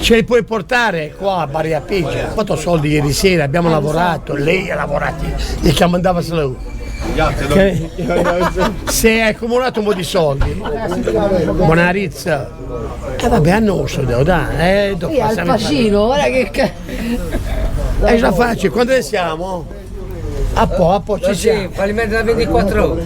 Ce li puoi portare qua a Bari Appigia? Ho fatto soldi ieri sera, abbiamo lavorato, lei ha lavorato, gli che mandava solo. Se hai accumulato un po' di soldi, buona rizza. Vabbè, hanno uso, devo dare. Al fascino, guarda che. È già facile, quando ne siamo? A po' ci siamo. Fallimento da 24 ore.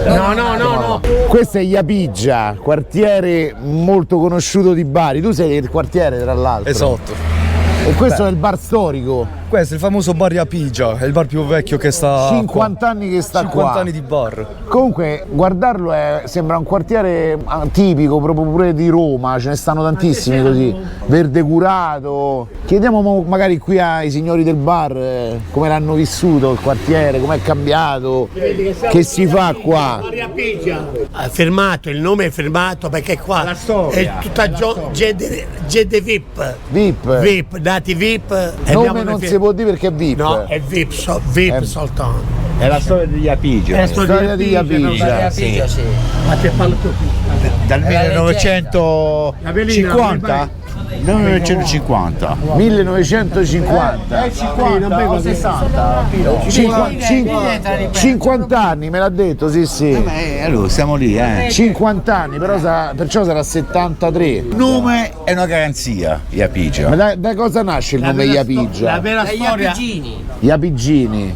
No. Questo è Iapigia, quartiere molto conosciuto di Bari. Tu sei del quartiere, tra l'altro. Esatto. E questo è il bar storico. Questo è il famoso bar Iapigia, è il bar più vecchio che sta 50 anni che sta 50 qua. anni di bar. Comunque, guardarlo sembra un quartiere tipico proprio pure di Roma, ce ne stanno tantissimi così, verde curato. Chiediamo magari qui ai signori del bar come l'hanno vissuto il quartiere, com'è cambiato, che si fa qua. Ha fermato, il nome è fermato perché qua La storia. è tutta gente VIP. VIP. Dati VIP. e Nome abbiamo non si può dire perché è VIP. No, è VIP, VIP soltanto. È la storia degli Iapigia. È la Storia di Iapigia. Sì. Ma te parlo tu. Dal 1950? 1950. 1950. 50 anni, me l'ha detto, sì. Allora siamo lì, 50 anni, però perciò sarà 73. Il nome è una garanzia, Iapigia. Ma da cosa nasce il nome La Iapigia? vera storia. Iapigini.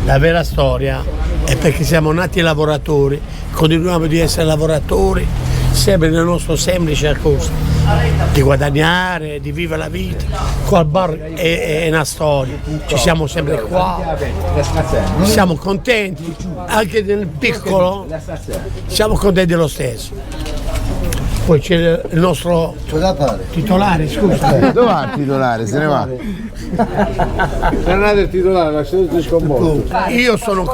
La vera storia è perché siamo nati lavoratori, continuiamo di essere lavoratori, sempre nel nostro semplice percorso di guadagnare, di vivere la vita. Qua al bar è una storia, ci siamo sempre qua, siamo contenti, anche nel piccolo siamo contenti lo stesso. Poi c'è il nostro titolare, scusa. Dove va il titolare? Se ne va. Non è il titolare, lasciate sconvolto. Io sono un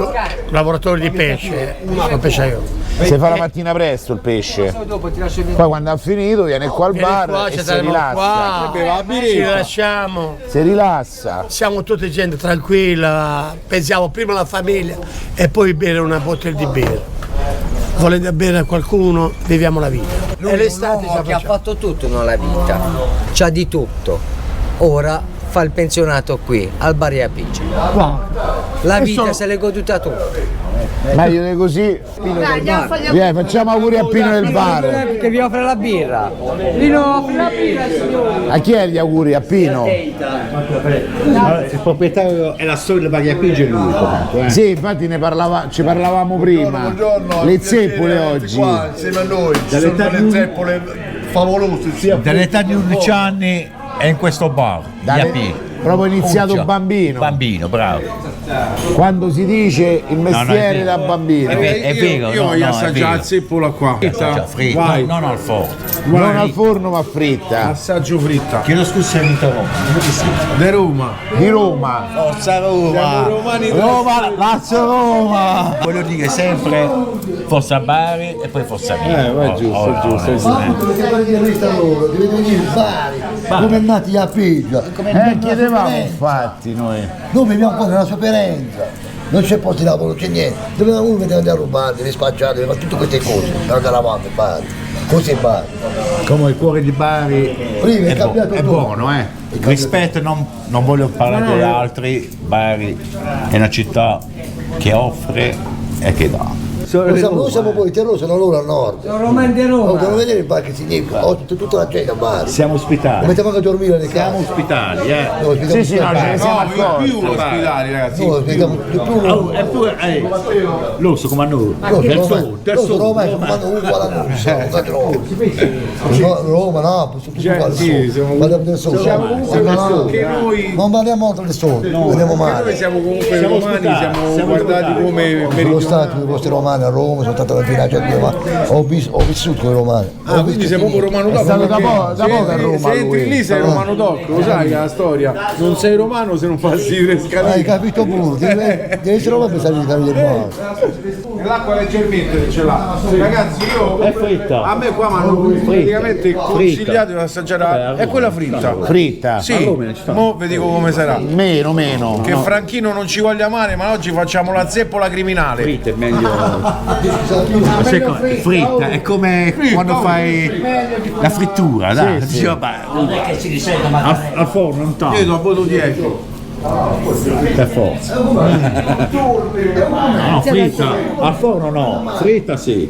lavoratore di pesce, sono pesciaio. Si fa la mattina presto il pesce. Poi quando ha finito viene qua al bar Qua e ci si saremo rilassa. qua, ci rilasciamo, Si rilassa. siamo tutte gente tranquilla, pensiamo prima alla famiglia e poi bere una bottega di birra. Volete bere a qualcuno, viviamo la vita. Lui è un uomo che ha fatto tutto nella vita, c'ha di tutto. Ora fa il pensionato qui, al Bari Appigia. La vita se l'è goduta tutta. Meglio di così. Vieni, facciamo auguri a Pino del bar. Che vi offre la birra. Pino offre la birra, signore. A chi è gli auguri? A Pino? Il proprietario è la storia del bar Iapigia, lui comunque. Sì, infatti ci parlavamo prima. Le zeppole oggi. Insieme a noi, ci sono delle zeppole favolose. Dall'età di 11 anni è in questo bar, Iapigia. Proprio iniziato Uccia. bambino. Bambino, bravo. Quando si dice il mestiere da bambino. È vero, Io voglio assaggiare la zeppola qua. Fritta, Vai. non al forno. Non al forno ma fritta. Assaggio fritta. Chiedo scusa se mi trovo. De Roma. Di Roma. Forza Roma! Roma, Lazio Roma. Voglio dire sempre Forza Bari e poi Forza Via. Vai giusto. Dovete venire in Bari, come è nati gli Appigia. Chiedevamo infatti noi. Noi viviamo qua nella sofferenza, non c'è posto di lavoro, non c'è niente. Dove uno deve andare a rubare, deve spacciare, deve fare tutte queste cose, per andare avanti in Bari. Così in Bari. Come il cuore di Bari Prima è cambiato è tutto. buono, Rispetto, non voglio parlare degli altri, Bari è una città che offre e che dà. Noi siamo poi terrosi, non loro al nord. Sono romani di Oh, Roma. devono vedere il bar che significa, tutta la gente a Bari. Siamo ospitali. Non mettiamo anche a dormire nelle Siamo case. ospitali, Noi ospitiamo tutti a Bari. siamo accorti. Più ospitali, ragazzi. Noi ospitiamo di più. Eppure, l'osso come a noi. Loro sono romani, sono uguali a noi. Roma, Napoli, sono tutti uguali. Parliamo del sole. Che noi Non parliamo molto del sole, vediamo male. siamo comunque romani, siamo guardati come Sono meridionali. stati i vostri romani a Roma, sono stato alla Finaccia a Roma, ho vissuto con i romani. Ah, quindi sei proprio romano doc. stato da poco a Roma, Se entri lui. lì sei romano doc, lo sai la storia. Non sei romano se non passi i Hai scalini. capito pure, devi essere romano per salire di male. L'acqua leggermente ce l'ha. Ragazzi, io È fritta. a me qua mi hanno praticamente consigliato di assaggiare. È quella fritta. Fritta. Sì, mo vi dico come sarà. Meno. Che Franchino non ci voglia male, ma oggi facciamo la zeppola criminale. Fritta è meglio. Fritta, è come quando fai la frittura, dai. Sì, sì. Dice, vabbè, al forno non tanto. Io do un voto 10. Per forza. No, fritta, al forno no, fritta sì.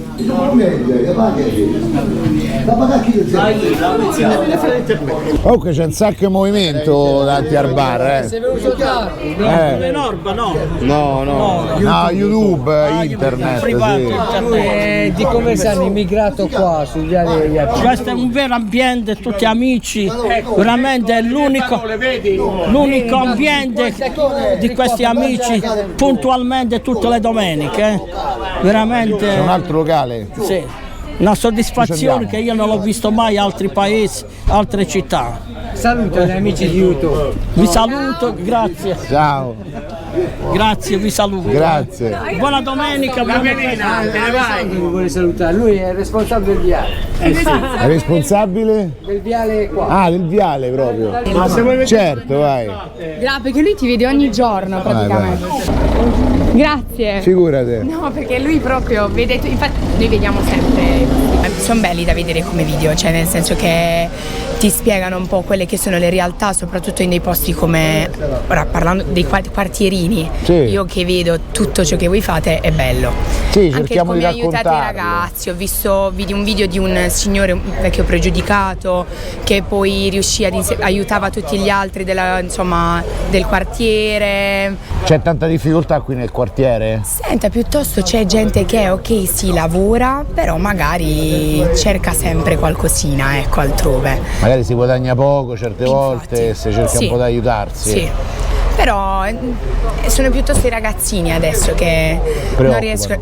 Comunque c'è un sacco di movimento davanti al bar, Sei venuto tardi. No, YouTube, internet, sì. Di come hanno immigrato qua sul viale degli Appici? Questo è un vero ambiente, tutti amici, veramente è l'unico ambiente di questi amici puntualmente tutte le domeniche. Veramente. C'è un altro locale? Sì. Una soddisfazione che io non l'ho visto mai in altri paesi, altre città. Saluto gli amici di YouTube. Vi saluto, grazie. Ciao. Grazie, vi saluto. Grazie. Buona domenica, benvenuta. Te ne vai. Mi vuole salutare, lui è il responsabile del viale. È responsabile? Del viale qua. Ah, del viale proprio. Certo, vai. Perché lui ti vede ogni giorno praticamente. Grazie. Figurate. No, perché lui proprio vede, infatti noi vediamo sempre, sono belli da vedere come video, cioè nel senso che ti spiegano un po' quelle che sono le realtà, soprattutto in dei posti come, ora parlando dei quartierini, sì. Io che vedo tutto ciò che voi fate è bello. Sì, anche cerchiamo come di aiutate i raccontarlo. ragazzi, ho visto un video di un signore, un vecchio pregiudicato, che poi riuscì aiutava tutti gli altri del quartiere. C'è tanta difficoltà qui nel quartiere? Senta, piuttosto c'è gente che ok sì lavora, però magari cerca sempre qualcosina, ecco, altrove. Magari si guadagna poco certe volte, se cerca sì, un po' di aiutarsi. Sì. Però sono piuttosto i ragazzini adesso che non riescono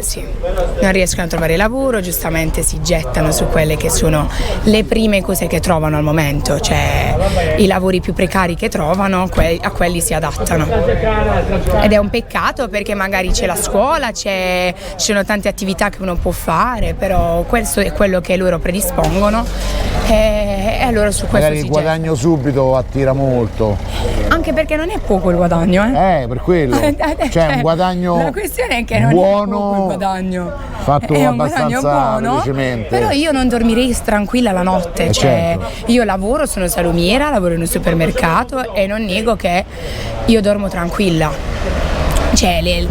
a trovare lavoro, giustamente si gettano su quelle che sono le prime cose che trovano al momento, cioè i lavori più precari che trovano, a quelli si adattano. Ed è un peccato perché magari c'è la scuola, ci sono tante attività che uno può fare, però questo è quello che loro predispongono e allora su questo magari si il guadagno subito attira molto. Anche perché non è poco il guadagno, per quello. Cioè un guadagno la questione è che non buono, è poco il guadagno. Fatto è abbastanza velocemente. Però io non dormirei tranquilla la notte, certo. Io lavoro, sono salumiera, lavoro in un supermercato e non nego che io dormo tranquilla.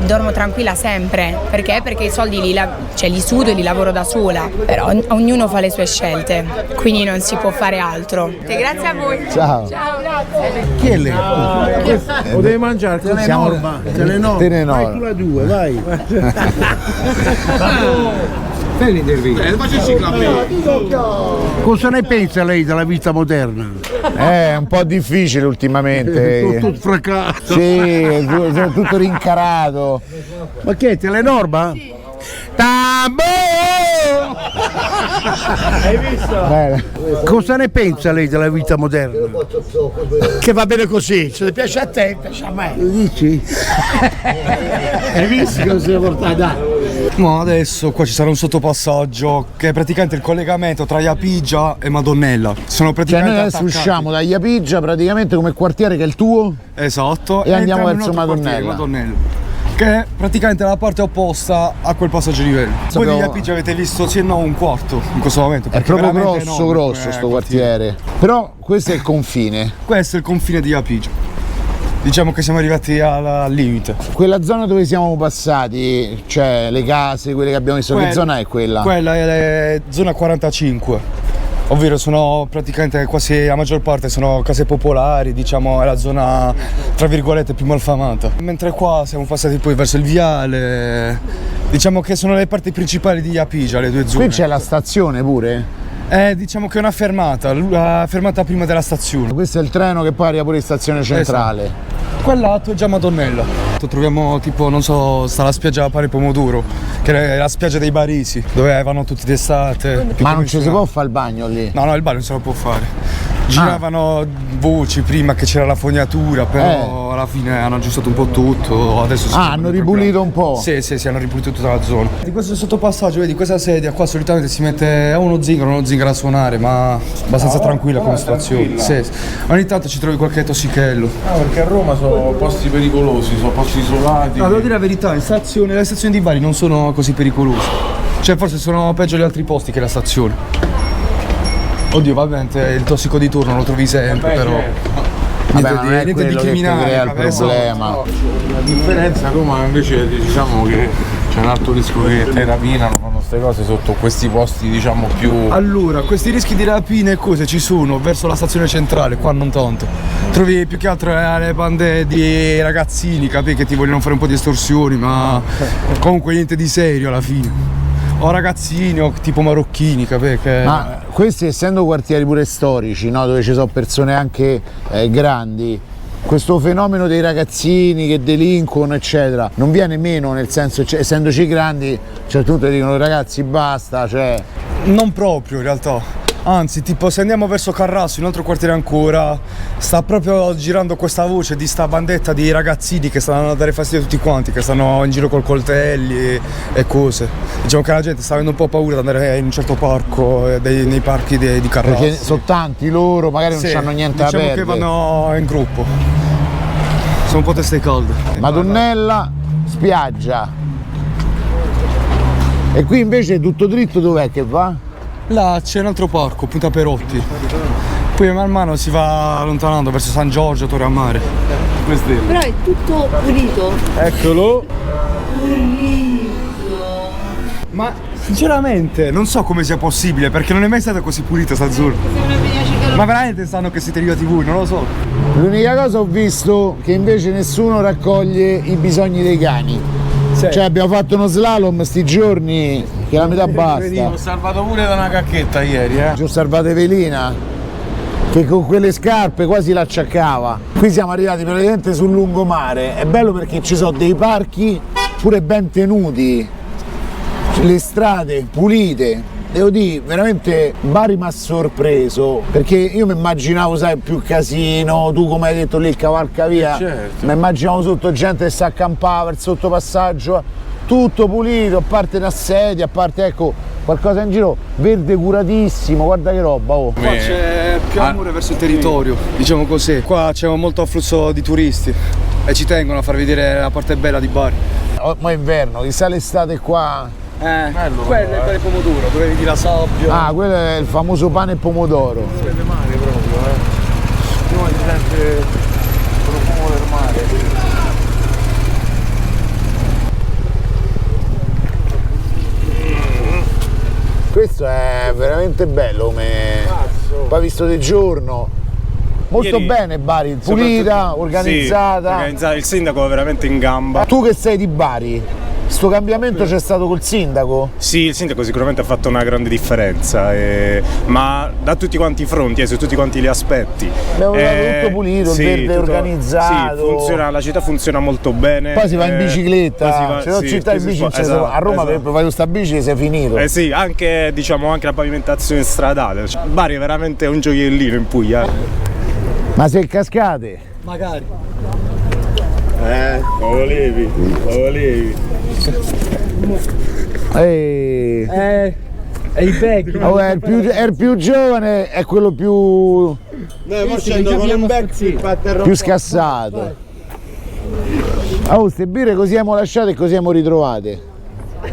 Dormo tranquilla sempre, perché? Perché i soldi li sudo e li lavoro da sola, però ognuno fa le sue scelte, quindi non si può fare altro. Grazie a voi. Ciao. Ciao, grazie. Chi è lei? Lo devi mangiare, Telenorma. Telenorma. Vai tu la 2, vai. Cosa ne pensa lei della vita moderna? È un po' difficile ultimamente. Tutto fraccato. Sì, tutto rincarato. Ma che è Telenorma? Tambo! Hai visto? Bene. Cosa ne pensa lei della vita moderna? Che va bene così, se ti piace a te, piace a me. Dici? Hai visto come si è portato? No, adesso qua ci sarà un sottopassaggio che è praticamente il collegamento tra Iapigia e Madonnella. Sono Cioè praticamente noi adesso usciamo da Iapigia praticamente come quartiere che è il tuo. Esatto. E andiamo entriamo in verso un altro quartiere, Madonnella. che è praticamente la parte opposta a quel passaggio di livello. Voi di Iapigia avete visto sì e no un quarto in questo momento. È proprio grosso enorme, sto quartiere. Però questo è il confine. Questo è il confine di Iapigia. Diciamo che siamo arrivati al limite. Quella zona dove siamo passati, cioè le case, quelle che abbiamo visto, che zona è quella? Quella è zona 45, ovvero sono praticamente quasi la maggior parte sono case popolari, diciamo è la zona tra virgolette più malfamata. Mentre qua siamo passati poi verso il viale, diciamo che sono le parti principali di Iapigia, le due zone. Qui c'è la stazione pure? Diciamo che è una fermata, la fermata prima della stazione. Questo è il treno che poi arriva pure in stazione centrale. Esatto. Quell'altro è già Madonnella. Troviamo tipo, non so, sta la spiaggia Pare Pomodoro, che è la spiaggia dei Barisi, dove vanno tutti d'estate. Ma non ci si può fare il bagno lì? No, il bagno non se lo può fare. Giravano voci prima che c'era la fognatura, però alla fine hanno aggiustato un po' tutto, adesso hanno ripulito un po'? Sì, hanno ripulito tutta la zona. Di questo sottopassaggio, vedi, questa sedia qua solitamente si mette uno zingaro a suonare, ma abbastanza tranquilla come situazione. Sì. Ogni tanto ci trovi qualche tossichello. Perché a Roma sono posti pericolosi, sono posti isolati. Devo dire la verità, le stazioni di Bari non sono così pericolose. Cioè forse sono peggio gli altri posti che la stazione. Oddio, ovviamente il tossico di turno lo trovi sempre, però. Niente di criminale, il problema. La differenza a Roma invece diciamo che c'è un altro rischio che te rapinano, fanno queste cose sotto questi posti diciamo più. Allora, questi rischi di rapine e cose ci sono verso la stazione centrale, qua non tanto. Trovi più che altro le bande di ragazzini, capi, che ti vogliono fare un po' di estorsioni, ma comunque niente di serio alla fine. O ragazzini o tipo marocchini, capì? Ma questi essendo quartieri pure storici, no? Dove ci sono persone anche grandi, questo fenomeno dei ragazzini che delinquono eccetera non viene meno, nel senso, essendoci grandi a un certo punto dicono ragazzi basta, cioè. Non proprio in realtà. Anzi, tipo se andiamo verso Carrasso, un altro quartiere ancora, sta proprio girando questa voce di sta bandetta di ragazzini che stanno a dare fastidio a tutti quanti, che stanno in giro col coltelli e cose. Diciamo che la gente sta avendo un po' paura di andare in un certo parco, nei parchi di Carrasso. Perché sono tanti loro, magari non hanno niente da perdere. Diciamo che vanno in gruppo. Sono un po' teste calde. Madonnella, spiaggia. E qui invece tutto dritto dov'è che va? Là c'è un altro parco, Punta Perotti. Poi man mano si va allontanando verso San Giorgio, Torre a Mare. Però è tutto pulito. Eccolo. Ma sinceramente non so come sia possibile, perché non è mai stata così pulita sta zona. Ma veramente sanno che siete arrivati voi, non lo so. L'unica cosa ho visto che invece nessuno raccoglie i bisogni dei cani. Cioè abbiamo fatto uno slalom sti giorni che la metà basta. Ho salvato pure da una cacchetta ieri, Ci ho salvato Evelina che con quelle scarpe quasi l'acciaccava. Qui siamo arrivati praticamente sul lungomare. È bello perché ci sono dei parchi pure ben tenuti, le strade pulite. Devo dire, veramente Bari mi ha sorpreso, perché io mi immaginavo, sai, più casino, tu come hai detto lì il cavalcavia, certo. Mi immaginavo sotto gente che si accampava, il sottopassaggio, tutto pulito, a parte una sedia, a parte ecco qualcosa in giro, verde curatissimo, guarda che roba, oh. Qua c'è più amore verso il territorio, diciamo così. Qua c'è molto afflusso di turisti e ci tengono a far vedere la parte bella di Bari. Ma è inverno, chissà l'estate qua. Bello, quello è il pane pomodoro, dove vedi la sabbia. Ah, quello è il famoso pane e pomodoro. Prende mare proprio, Prima si sente il profumo del mare. Questo è veramente bello come. Poi visto di giorno. Molto Ieri, bene Bari, pulita, organizzata. Sì, organizzata, il sindaco è veramente in gamba. Tu che sei di Bari, sto cambiamento c'è stato col sindaco? Sì, il sindaco sicuramente ha fatto una grande differenza, ma da tutti quanti i fronti, su tutti quanti gli aspetti. Abbiamo trovato tutto pulito, sì, il verde tutto, organizzato. Sì, la città funziona molto bene. Poi si va in bicicletta, se no sì, città in bici, esatto, a Roma per fare questa bici sei finito. Sì, anche diciamo anche la pavimentazione stradale. Bari è veramente un gioiellino in Puglia. Ma se cascate? Magari. Lo volevi, lo volevi. È il back. Oh, è il più giovane, è quello più. Più scassato. Oh, ste birre così abbiamo lasciate e così abbiamo ritrovate.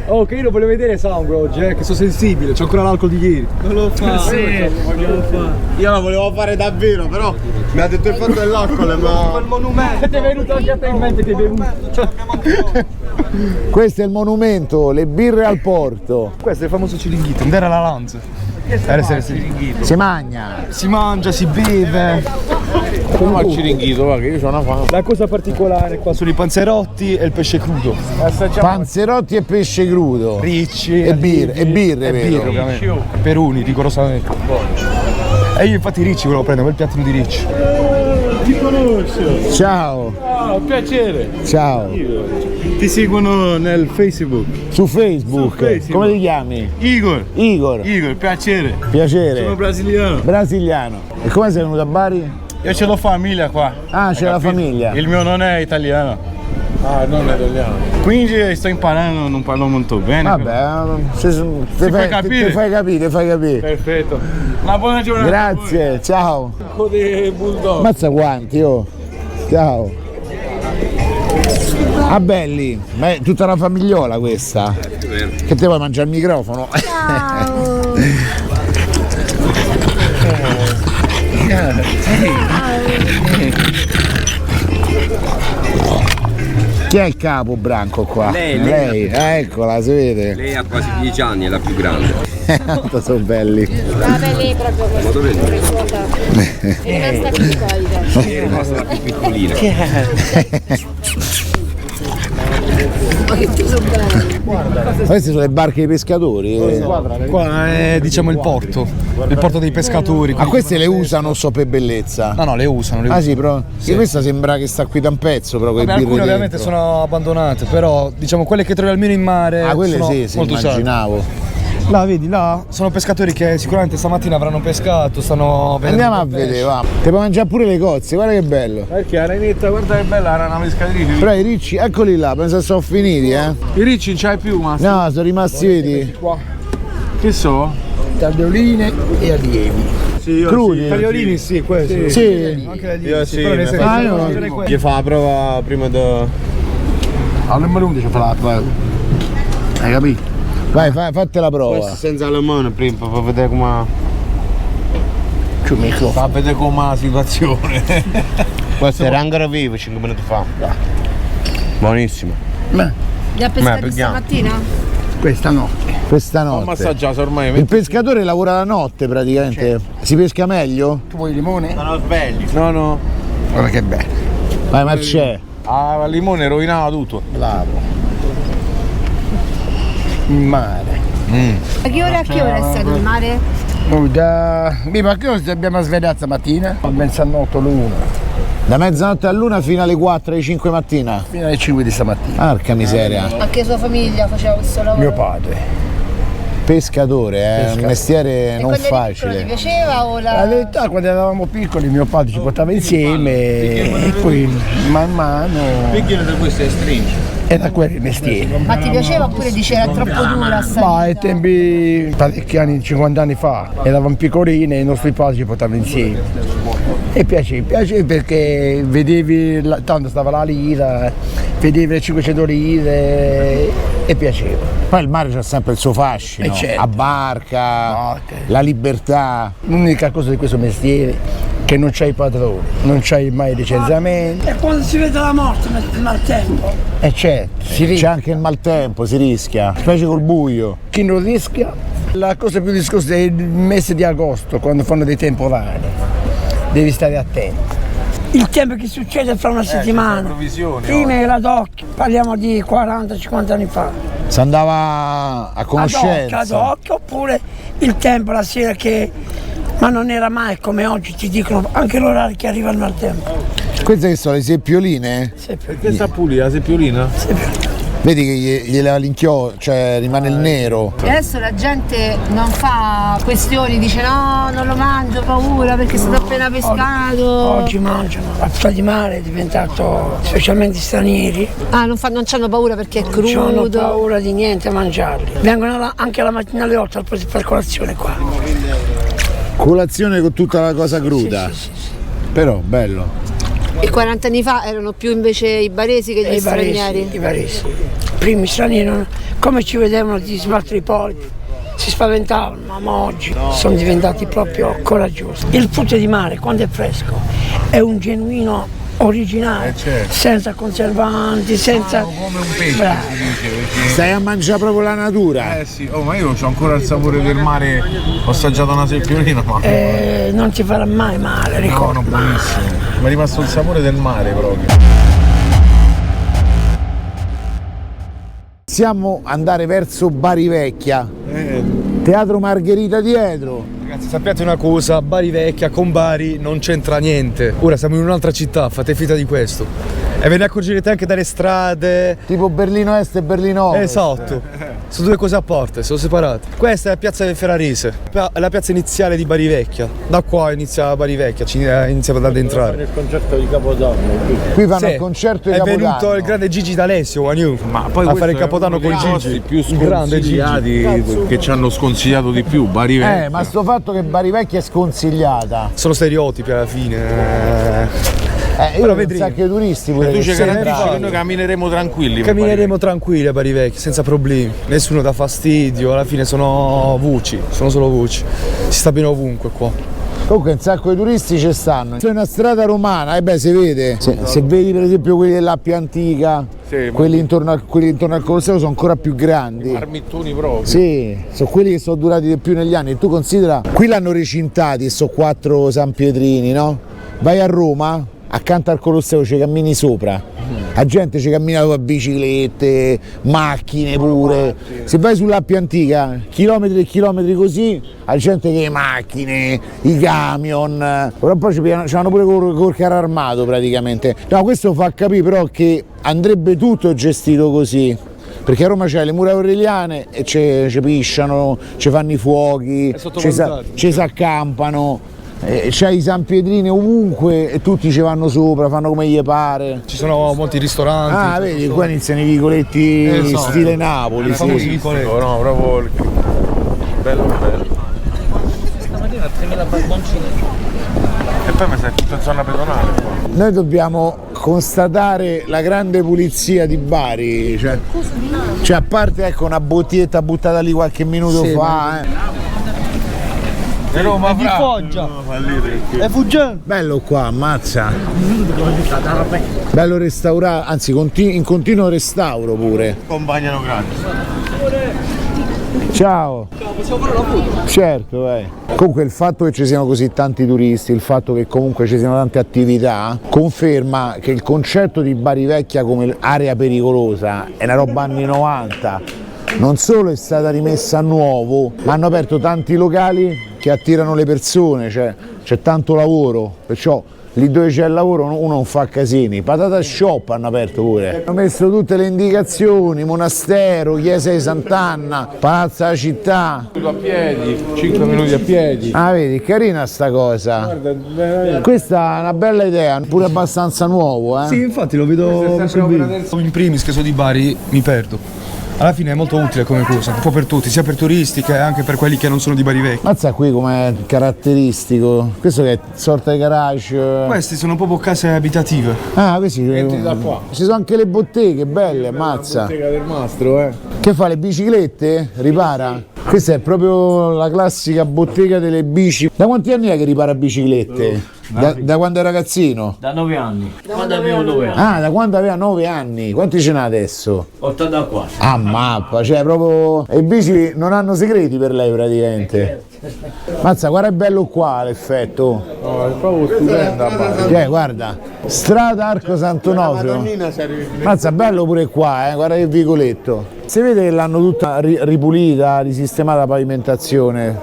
Oh, che io lo volevo vedere sangue oggi, che sono sensibile, c'ho ancora l'alcol di ieri. Non lo fa. Sì, io la volevo fare davvero, però mi ha detto il fatto dell'alcol, ma. Il monumento. Ti è venuto anche a te in mente che hai bevuto. Questo è il monumento, le birre al porto. Questo è il famoso ciringhito, non era la Lanza. Si mangia. Si mangia, si beve. Come al ciringhito, va, che io ho una fame. La cosa particolare qua sono i panzerotti e il pesce crudo. Panzerotti e pesce crudo. Ricci. E birre, vero? Ovviamente. Peruni, rigorosamente. E io infatti Ricci volevo prendere, quel piattino di Ricci. Ti conosco. Ciao. Oh, piacere. Ciao. Ti seguono nel Facebook. Su Facebook. Come ti chiami? Igor. Igor, piacere. piacere. Sono brasiliano. Brasiliano. E come sei venuto a Bari? Io ce l'ho famiglia qua. Ah, c'è la famiglia. Il mio non è italiano. Ah, non è italiano. Quindi sto imparando, non parlo molto bene. Vabbè, ti fai capire. Perfetto. Una buona giornata. Grazie, ciao. Mazza quanti, oh. Ciao. Ah, belli, ma è tutta una famigliola questa. Che te vuoi mangiare il microfono? Ciao. Chi è il capo branco qua? Lei. Eccola, si vede. Lei ha quasi 10 anni, è la più grande. Quanto sono belli. La pelle è proprio Ma dove è rimasta piccolita. è rimasta la più piccolina. Ma che più sono belli. Queste sono le barche dei pescatori. Qua è diciamo il porto dei pescatori. Ma queste le usano so per bellezza? No, le usano. Ah sì, però sì. Questa sembra che sta qui da un pezzo, però Vabbè, alcune ovviamente sono abbandonate, però diciamo quelle che trovi almeno in mare. Ah, quelle sono sì, molto immaginavo. Là, vedi, là sono pescatori che sicuramente stamattina avranno pescato, stanno venendo. Andiamo a vedere, va. Ti puoi mangiare pure le cozze, guarda che bello. Perché la ranetta, guarda che bella, era una pescatrice. Però i ricci, eccoli là, penso che sono finiti, I ricci non c'hai più, ma. No, sono rimasti, vedi? Qua. Che so? Taglioline e allievi. Sì, crudi. Tagliolini sì, questi. Sì. Anche le Io sì. Gli fa la prova prima da. All'numero 11 fa la prova. Hai capito? Vai, fate la prova. Questo senza le mani prima per vedere come. Fa vedere com'è la situazione. Questo era ancora vivo 5 minuti fa. Buonissimo. Li ha pescati stamattina? Questa notte. Questa Non notte. massaggiato ormai. Il pescatore lavora la notte praticamente. Certo. Si pesca meglio? Tu vuoi il limone? Sono svegli. No. Guarda che bello. Vai, ma c'è. Ah, il limone rovinava tutto. Bravo. Il mare. A che ora è stato il mare? Ma che ora abbiamo svegliato stamattina? A mezzanotte l'una. Da mezzanotte all'una fino alle 4 alle 5 mattina? Fino alle 5 di stamattina. Porca miseria. Anche sua famiglia faceva questo lavoro? Mio padre. Pescatore, è un mestiere non facile. Ti piaceva o La verità, quando eravamo piccoli mio padre ci portava insieme e poi man mano Picchiano da questo è stringe. era quello il mestiere. Ma ti piaceva oppure dice era troppo dura sta Ma ai vita? tempi, parecchi anni, 50 anni fa, eravamo piccolini e i nostri padri ci portavano insieme. E piaceva perché vedevi, tanto stava la lira, vedevi le 500 lire e piaceva. Poi il mare c'ha sempre il suo fascino, certo. a barca, la libertà. L'unica cosa di questo mestiere è che non c'hai padrone, non c'hai mai licenziamento. E quando si vede la morte nel maltempo? E certo, C'è anche il maltempo, si rischia, specie col buio. chi non rischia, la cosa più discosta è il mese di agosto, quando fanno dei temporali. Devi stare attento. Il tempo che succede fra una settimana. Prima era d'occhio, parliamo di 40-50 anni fa. Si andava a conoscenza. Ad occhio, oppure il tempo la sera che. Ma non era mai come oggi, ti dicono anche l'orario che arriva il maltempo. Queste che sono le seppioline? Perché sta pulita la seppiolina? Vedi che gli leva l'inchiostro, cioè rimane il nero. E adesso la gente non fa questioni, dice no, non lo mangio, ho paura perché è stato appena pescato. Oggi mangiano, la frutta di mare è diventato, specialmente stranieri. Ah, non hanno paura perché è crudo. Non hanno paura di niente a mangiarli. Vengono anche la mattina alle 8 per colazione qua. Colazione con tutta la cosa cruda. Sì. Però bello. E 40 anni fa erano più invece i baresi che gli stranieri? I baresi. Primi stranieri, come ci vedevano di sbattere i polipi, si spaventavano, ma oggi sono diventati proprio coraggiosi. Il frutto di mare, quando è fresco, è un genuino originale, certo. senza conservanti, senza. Come un pesce, Bravo. Stai a mangiare proprio la natura. Sì, ma io ho ancora il sapore del mare, ho assaggiato una seppiolina, ma. Non ti farà mai male, ricordo. No, buonissimo. Mi è rimasto il sapore del mare proprio. Possiamo andare verso Bari Vecchia. Teatro Margherita dietro. Ragazzi, sappiate una cosa, Bari Vecchia con Bari non c'entra niente. Ora siamo in un'altra città, fate finta di questo. E ve ne accorgerete anche dalle strade. Tipo Berlino Est e Berlino Ovest. Esatto. Sono due cose a parte, sono separate. Questa è la piazza del Ferrarese, la piazza iniziale di Bari Vecchia. Da qua inizia Bari Vecchia, iniziamo ad entrare. Il concerto di Capodanno. Qui fanno il concerto di Capodanno. È venuto il grande Gigi D'Alessio, ma poi a fare il Capodanno con Gigi. Più sconsigliati che ci hanno sconsigliato di più, Bari Vecchia. Ma sto fatto che Bari Vecchia è sconsigliata. Sono stereotipi alla fine. Io vedo un sacco di turisti pure. Tu ci garantisci che noi cammineremo tranquilli. Cammineremo tranquilli a Bari Vecchia, senza problemi. Nessuno dà fastidio, alla fine sono voci, sono solo voci. Si sta bene ovunque qua. Comunque un sacco di turisti ci stanno. È una strada romana, si vede. Se vedi per esempio quelli della più antica, quelli intorno al Colosseo sono ancora più grandi. Marmittoni proprio. Sì, sono quelli che sono durati di più negli anni. E tu considera, qui l'hanno recintati, sono 4 San Pietrini, no? Vai a Roma, accanto al Colosseo ci cammini sopra, la gente ci cammina con biciclette, macchine pure. Se vai sulla più antica, chilometri e chilometri così, la gente che le macchine, i camion, però poi ci vanno pure col carro armato praticamente. No, questo fa capire però che andrebbe tutto gestito così. Perché a Roma c'è le mura aureliane e ci pisciano, ci fanno i fuochi, ci si accampano. C'è i San Pietrini ovunque e tutti ci vanno sopra, fanno come gli pare. Ci sono molti ristoranti. Ah, vedi, qua iniziano i vicoletti stile Napoli. Famosi vicoletti. No, proprio bello. Stamattina 3.000 barboncini. E poi mi sei tutto in zona pedonale qua. Noi dobbiamo constatare la grande pulizia di Bari, cioè a parte una bottiglietta buttata lì qualche minuto fa. Roma, di Foggia. È Fuggiano. Bello qua, ammazza. Bello restaurato, anzi in continuo restauro pure. Accompagnano gratis. Ciao. Possiamo fare la foto? Certo, vai. Comunque il fatto che ci siano così tanti turisti, il fatto che comunque ci siano tante attività, conferma che il concetto di Bari Vecchia come area pericolosa è una roba anni 90. Non solo è stata rimessa a nuovo, ma hanno aperto tanti locali che attirano le persone, c'è tanto lavoro, perciò lì dove c'è il lavoro uno non fa casini. Patata Shop hanno aperto pure. Hanno messo tutte le indicazioni, monastero, chiesa di Sant'Anna, palazzo della città. A piedi, 5 minuti a piedi. Ah, vedi, carina sta cosa. Guarda, questa è una bella idea, pure abbastanza nuovo, Sì, infatti lo vedo in primis che sono di Bari, mi perdo. Alla fine è molto utile come cosa, un po' per tutti, sia per turisti che anche per quelli che non sono di Bari Vecchia. Mazza qui com'è caratteristico, questo che è sorta di garage. Questi sono proprio case abitative. Ah, questi entri da qua. Ci sono anche le botteghe, belle, mazza. La bottega del mastro, Che fa, le biciclette? Ripara? Questa è proprio la classica bottega delle bici. Da quanti anni è che ripara biciclette? Da quando è ragazzino? Da 9 anni. Quando avevo 9 anni. Ah, da quando aveva 9 anni. Quanti ce n'ha adesso? 84. Ah, mappa, cioè proprio... E i bici non hanno segreti per lei praticamente. Mazza, guarda è bello qua l'effetto. No, è proprio stupenda. Guarda, strada Arco Sant'Onofrio. Mazza, bello pure qua, guarda che vicoletto. Si vede che l'hanno tutta ripulita, risistemata la pavimentazione.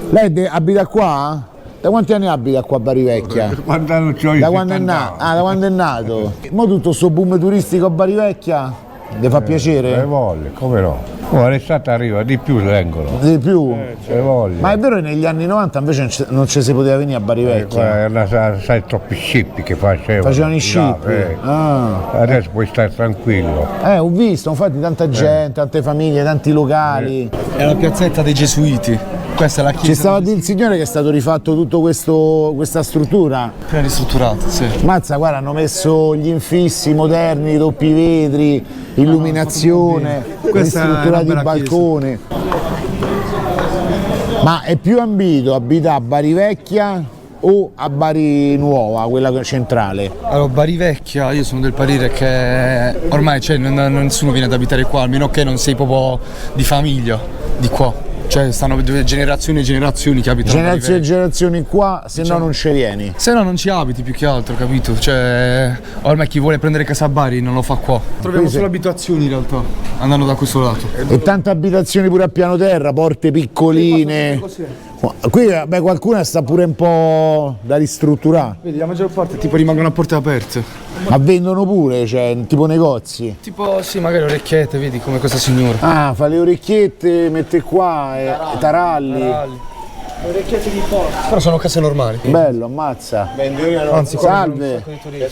Lei abita qua? Da quanti anni abita qua a Bari Vecchia? Da quando è nato. Ah, da quando è nato. Ma tutto sto boom turistico a Bari Vecchia? Le fa piacere? Voglia, come no? L'estate arriva, di più vengono. Di più? Voglia. Ma è vero che negli anni 90 invece non ci si poteva venire a Bari Vecchia? Sai troppi scippi che facevano. Facevano i scippi? Adesso puoi stare tranquillo. Ho visto, infatti tanta gente, tante famiglie, tanti locali. È la piazzetta dei Gesuiti. Questa è la chiesa. Ci stava a dire il signore che è stato rifatto tutto questa struttura. Appena ristrutturata, sì. Mazza, guarda, hanno messo gli infissi moderni, doppi vetri, illuminazione, ristrutturati i balconi. Ma è più ambito abitare a Bari Vecchia o a Bari Nuova, quella centrale? Allora, Bari Vecchia, io sono del parere che ormai nessuno viene ad abitare qua, almeno che non sei proprio di famiglia di qua. Cioè stanno generazioni e generazioni che abitano. Generazioni e generazioni qua, se no non ci vieni. Se no non ci abiti più che altro, capito? Cioè ormai chi vuole prendere casa a Bari non lo fa qua. Troviamo solo abitazioni in realtà, andando da questo lato. E tante abitazioni pure a piano terra, porte piccoline. Qui beh, qualcuna sta pure un po' da ristrutturare. Vedi, la maggior parte tipo rimangono a porte aperte. Ma vendono pure, cioè, tipo negozi? Tipo sì, magari orecchiette, vedi come questa signora. Ah, fa le orecchiette, mette qua, taralli. Le orecchiette di porta. Però sono case normali. Bello, ammazza. Anzi, salve.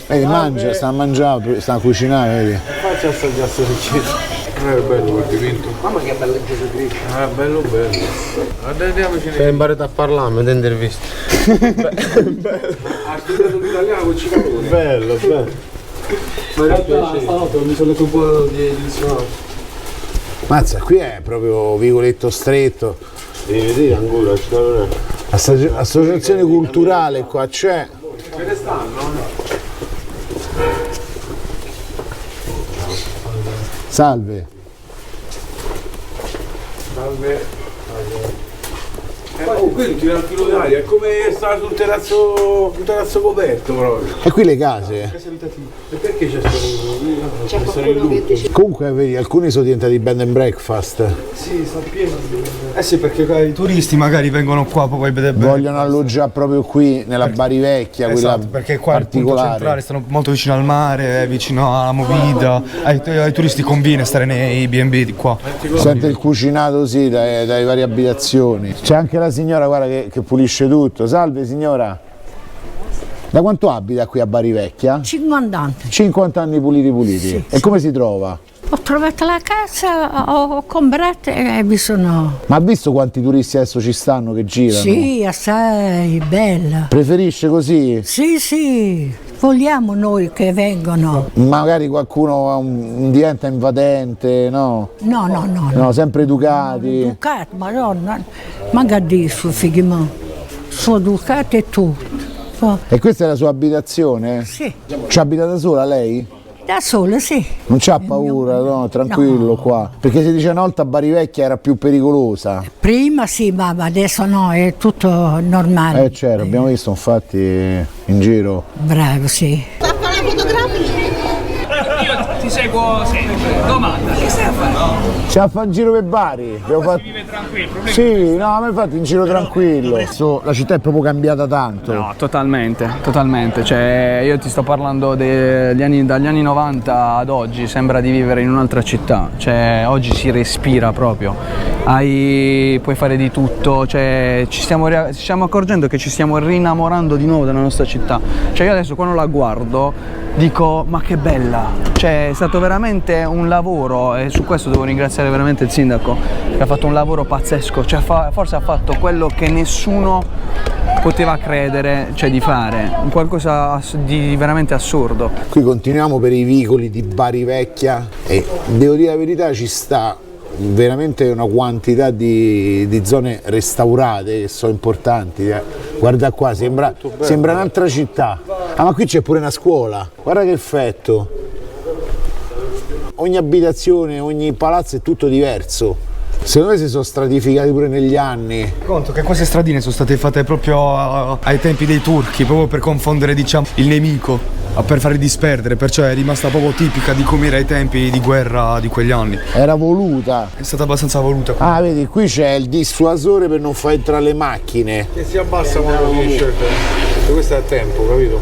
Vedi, mangia, sta a mangiare, sta a cucinare, vedi. Faccia assaggiare queste orecchiette. È bello quel dipinto. Mamma che bello Gesù Cristo. Bello. Andiamoci. Sei imparato a parlare, mi hai intervisto. Ha studiato l'italiano con Ciccone. Bello. Stanotte mi sono letto un po' di dizionario. Mazza, qui è proprio vicoletto stretto. Devi vedere ancora, Associazione culturale qua c'è. Ce ne stanno? Salve. Qui non tira il filo d'aria, è come stare sul terrazzo coperto proprio. E qui le case? E perché c'è stato il lutto? Comunque vedi, alcuni sono diventati bed and breakfast. Sì, sta pieno. Sì, perché i turisti magari vengono qua poi vogliono alloggiare proprio qui nella Bari Vecchia, quella perché qua il punto centrale, stanno molto vicino al mare, vicino alla movida. Ai turisti conviene stare nei B&B di qua. Sente il cucinato sì, dalle varie abitazioni. C'è anche la signora, guarda, che pulisce tutto. Salve signora. Da quanto abita qui a Bari Vecchia? 50 anni. 50 anni puliti. Sì, e come si trova? Ho trovato la casa, ho comprato e vi sono... Ma ha visto quanti turisti adesso ci stanno, che girano? Sì, assai, bella. Preferisce così? Sì, vogliamo noi che vengono. Magari qualcuno diventa invadente, no? No, sempre educati. Educati, madonna, ma che dici, figli miei? Sono educati e tutto. E questa è la sua abitazione? Sì. Ci abita da sola lei? Da sola, sì. Non c'ha paura, no? Tranquillo qua. Perché si dice una volta Bari Vecchia era più pericolosa. Prima sì, ma adesso no, è tutto normale. Certo, abbiamo visto infatti in giro. Bravo, sì. Fa la fotografia? Io ti seguo sempre. Domanda, che stai a fare? Stiamo a fare un giro per Bari. Si vive tranquillo, sì, no, ma infatti in giro tranquillo. Adesso la città è proprio cambiata tanto. No, totalmente. Cioè, io ti sto parlando dagli anni 90 ad oggi, sembra di vivere in un'altra città. Cioè, oggi si respira proprio. Puoi fare di tutto, cioè, ci stiamo accorgendo che ci stiamo rinnamorando di nuovo della nostra città. Cioè, io adesso quando la guardo dico ma che bella, cioè è stato veramente un lavoro e su questo devo ringraziare veramente il sindaco che ha fatto un lavoro pazzesco, cioè forse ha fatto quello che nessuno poteva credere, cioè di fare, qualcosa di veramente assurdo. Qui continuiamo per i vicoli di Bari Vecchia e devo dire la verità, ci sta veramente una quantità di zone restaurate che sono importanti. Guarda qua, sembra un'altra città. Ah, ma qui c'è pure una scuola, guarda che effetto. Ogni abitazione, ogni palazzo è tutto diverso. Secondo me si sono stratificati pure negli anni. Conto che queste stradine sono state fatte proprio ai tempi dei turchi, proprio per confondere, diciamo, il nemico, per farli disperdere, perciò è rimasta proprio tipica di come era ai tempi di guerra di quegli anni. Era voluta. È stata abbastanza voluta. Ah, vedi, qui c'è il dissuasore per non far entrare le macchine. Che si abbassa quando finisce il tempo. Questo è a tempo, capito?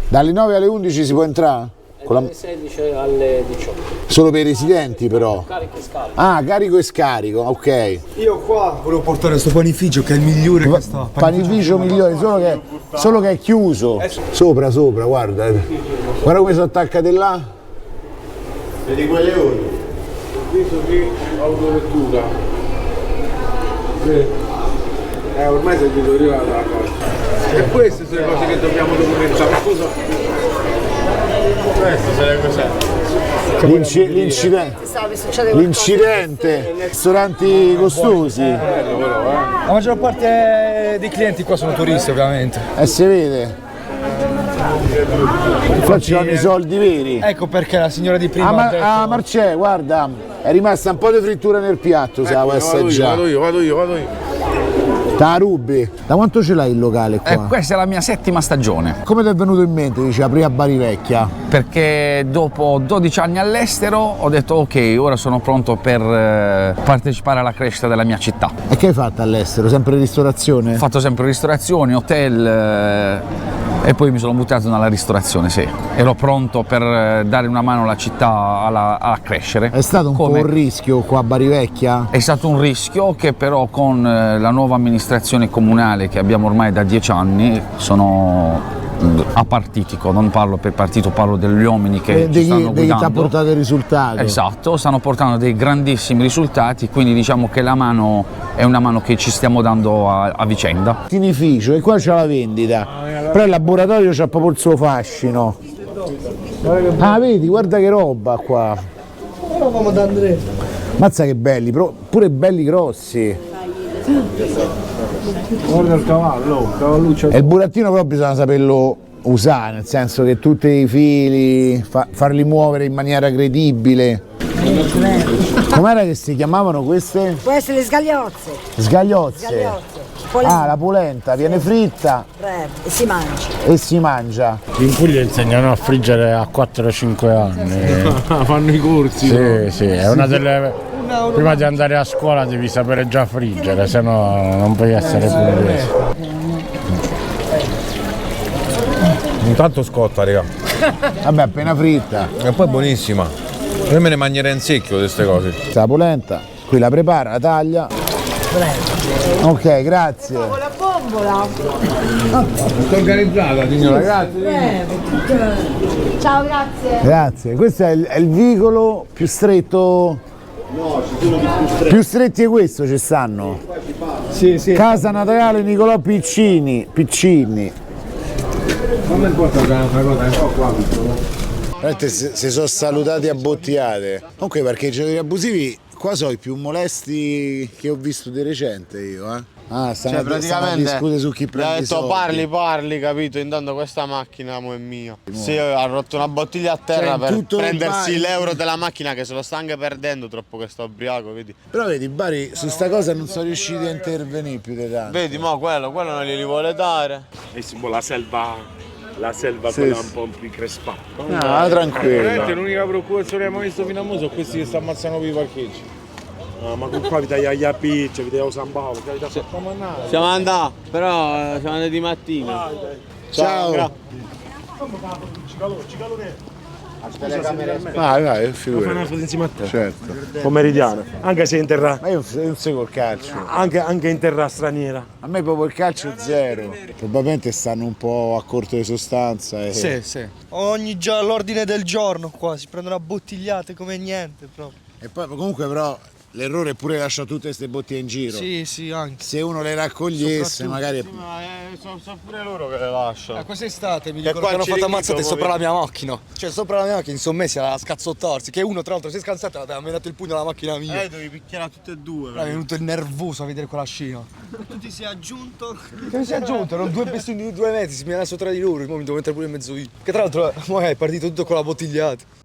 Dalle 9 alle 11 si può entrare? Dalle 16 alle 18. Solo per i residenti però? Carico e scarico. Ah, carico e scarico, ok. Io qua volevo portare questo panificio che è il migliore che sta. Panificio migliore, solo che è chiuso. Sopra, guarda. Guarda come sono attaccate là. Vedi quei leoni? Visto qui autovettura. Ormai sei arrivato alla cosa. E queste sono le cose che dobbiamo documentare. Scusa. Questo sarebbe l'incidente, ristoranti costosi. La maggior parte dei clienti qua sono turisti, ovviamente. Si vede. Facciamo i soldi veri. Ecco perché la signora di prima Marcè, guarda, È rimasta un po' di frittura nel piatto, se la vuoi assaggiare. Vado io. Te la rubi? Da quanto ce l'hai il locale qua? Questa è la mia 7ª stagione. Come ti è venuto in mente di aprire a Bari Vecchia? Perché dopo 12 anni all'estero ho detto ok, ora sono pronto per partecipare alla crescita della mia città. E che hai fatto all'estero? Sempre ristorazione? Ho fatto sempre ristorazioni, hotel e poi mi sono buttato nella ristorazione, sì. Ero pronto per dare una mano alla città a crescere. È stato un po' un rischio qua a Bari Vecchia? È stato un rischio che però con la nuova amministrazione comunale che abbiamo ormai da 10 anni sono apartitico, non parlo per partito, parlo degli uomini che ci stanno guidando. Ti ha portato i risultati. Esatto, stanno portando dei grandissimi risultati, quindi diciamo che la mano è una mano che ci stiamo dando a vicenda. Tinificio, e qua c'è la vendita, però il laboratorio c'ha proprio il suo fascino. Ah, vedi, guarda che roba qua. Mazza che belli, pure belli grossi. Guarda il cavalluccio. E il burattino però bisogna saperlo usare, nel senso che tutti i fili, farli muovere in maniera credibile. Com'era che si chiamavano queste? Queste le sgagliozze. Sgagliozze. Ah, la polenta, viene fritta E si mangia. e si mangia. In Puglia insegnano a friggere a 4-5 anni. Fanno i corsi. Sì, è una delle... Prima di andare a scuola devi sapere già friggere, se no non puoi essere pugliese. Intanto scotta, raga. Vabbè, appena fritta. E poi è buonissima. Io me ne mangerei in secchio di queste cose. La polenta, qui la prepara, la taglia. Ok, grazie. La bombola. Tutto organizzata, signora, grazie. Ciao, grazie. Grazie. Questo è il vicolo più stretto. No, ci sono più stretti. Più stretti di questo ci stanno. Sì. Casa Natale Nicolò Piccini. Non mi importa una cosa, è un po' qua. Si sono salutati a bottigate. Comunque i parcheggiatori abusivi qua sono i più molesti che ho visto di recente io, eh. Ah, stanno a discutere su chi prende i soldi. Parli, capito? Intanto questa macchina mo è mia. Sì, ha rotto una bottiglia a terra per prendersi l'euro della macchina che se lo sta anche perdendo troppo che sta ubriaco, vedi? Però vedi, Bari su sta cosa non sono riusciti a intervenire più di tanto. Vedi, mo quello non glieli vuole dare. E la selva sì, quella un po' più crespata. No, tranquillo. L'unica preoccupazione che abbiamo visto fino a mo' sono questi che stanno ammazzando per i parcheggi. No, ma qua vi taglia gli appicci, vi taglia San Paolo, siamo andati, però siamo andati di mattina. Ciao. Vai, figurati. Fai una foto insieme a te. Certo. Pomeridiana. Anche se in terra. Ma io non seguo il calcio. Anche in terra straniera. A me proprio il calcio zero. Probabilmente stanno un po' a corto di sostanza. Sì. Ogni giorno all'ordine del giorno qua si prendono a bottigliate come niente proprio. E poi comunque però l'errore è pure lasciare tutte queste bottiglie in giro. Sì, anche. Se uno le raccogliesse magari. Sì, ma sono pure loro che le lasciano. Quest'estate mi ricordo che hanno fatto ammazzate sopra la mia macchina. Cioè sopra la mia macchina sono messi a scazzottarsi. Che uno tra l'altro si è scansato e mi ha dato il pugno alla macchina mia. Devi picchiare a tutte e due. È venuto nervoso a vedere quella scena. Tu ti sei aggiunto? Che mi sei aggiunto? Erano due bestioni di 2 metri, si mi hanno sopra di loro, mi devo mettere pure in mezzo io. Che tra l'altro è partito tutto con la bottigliata.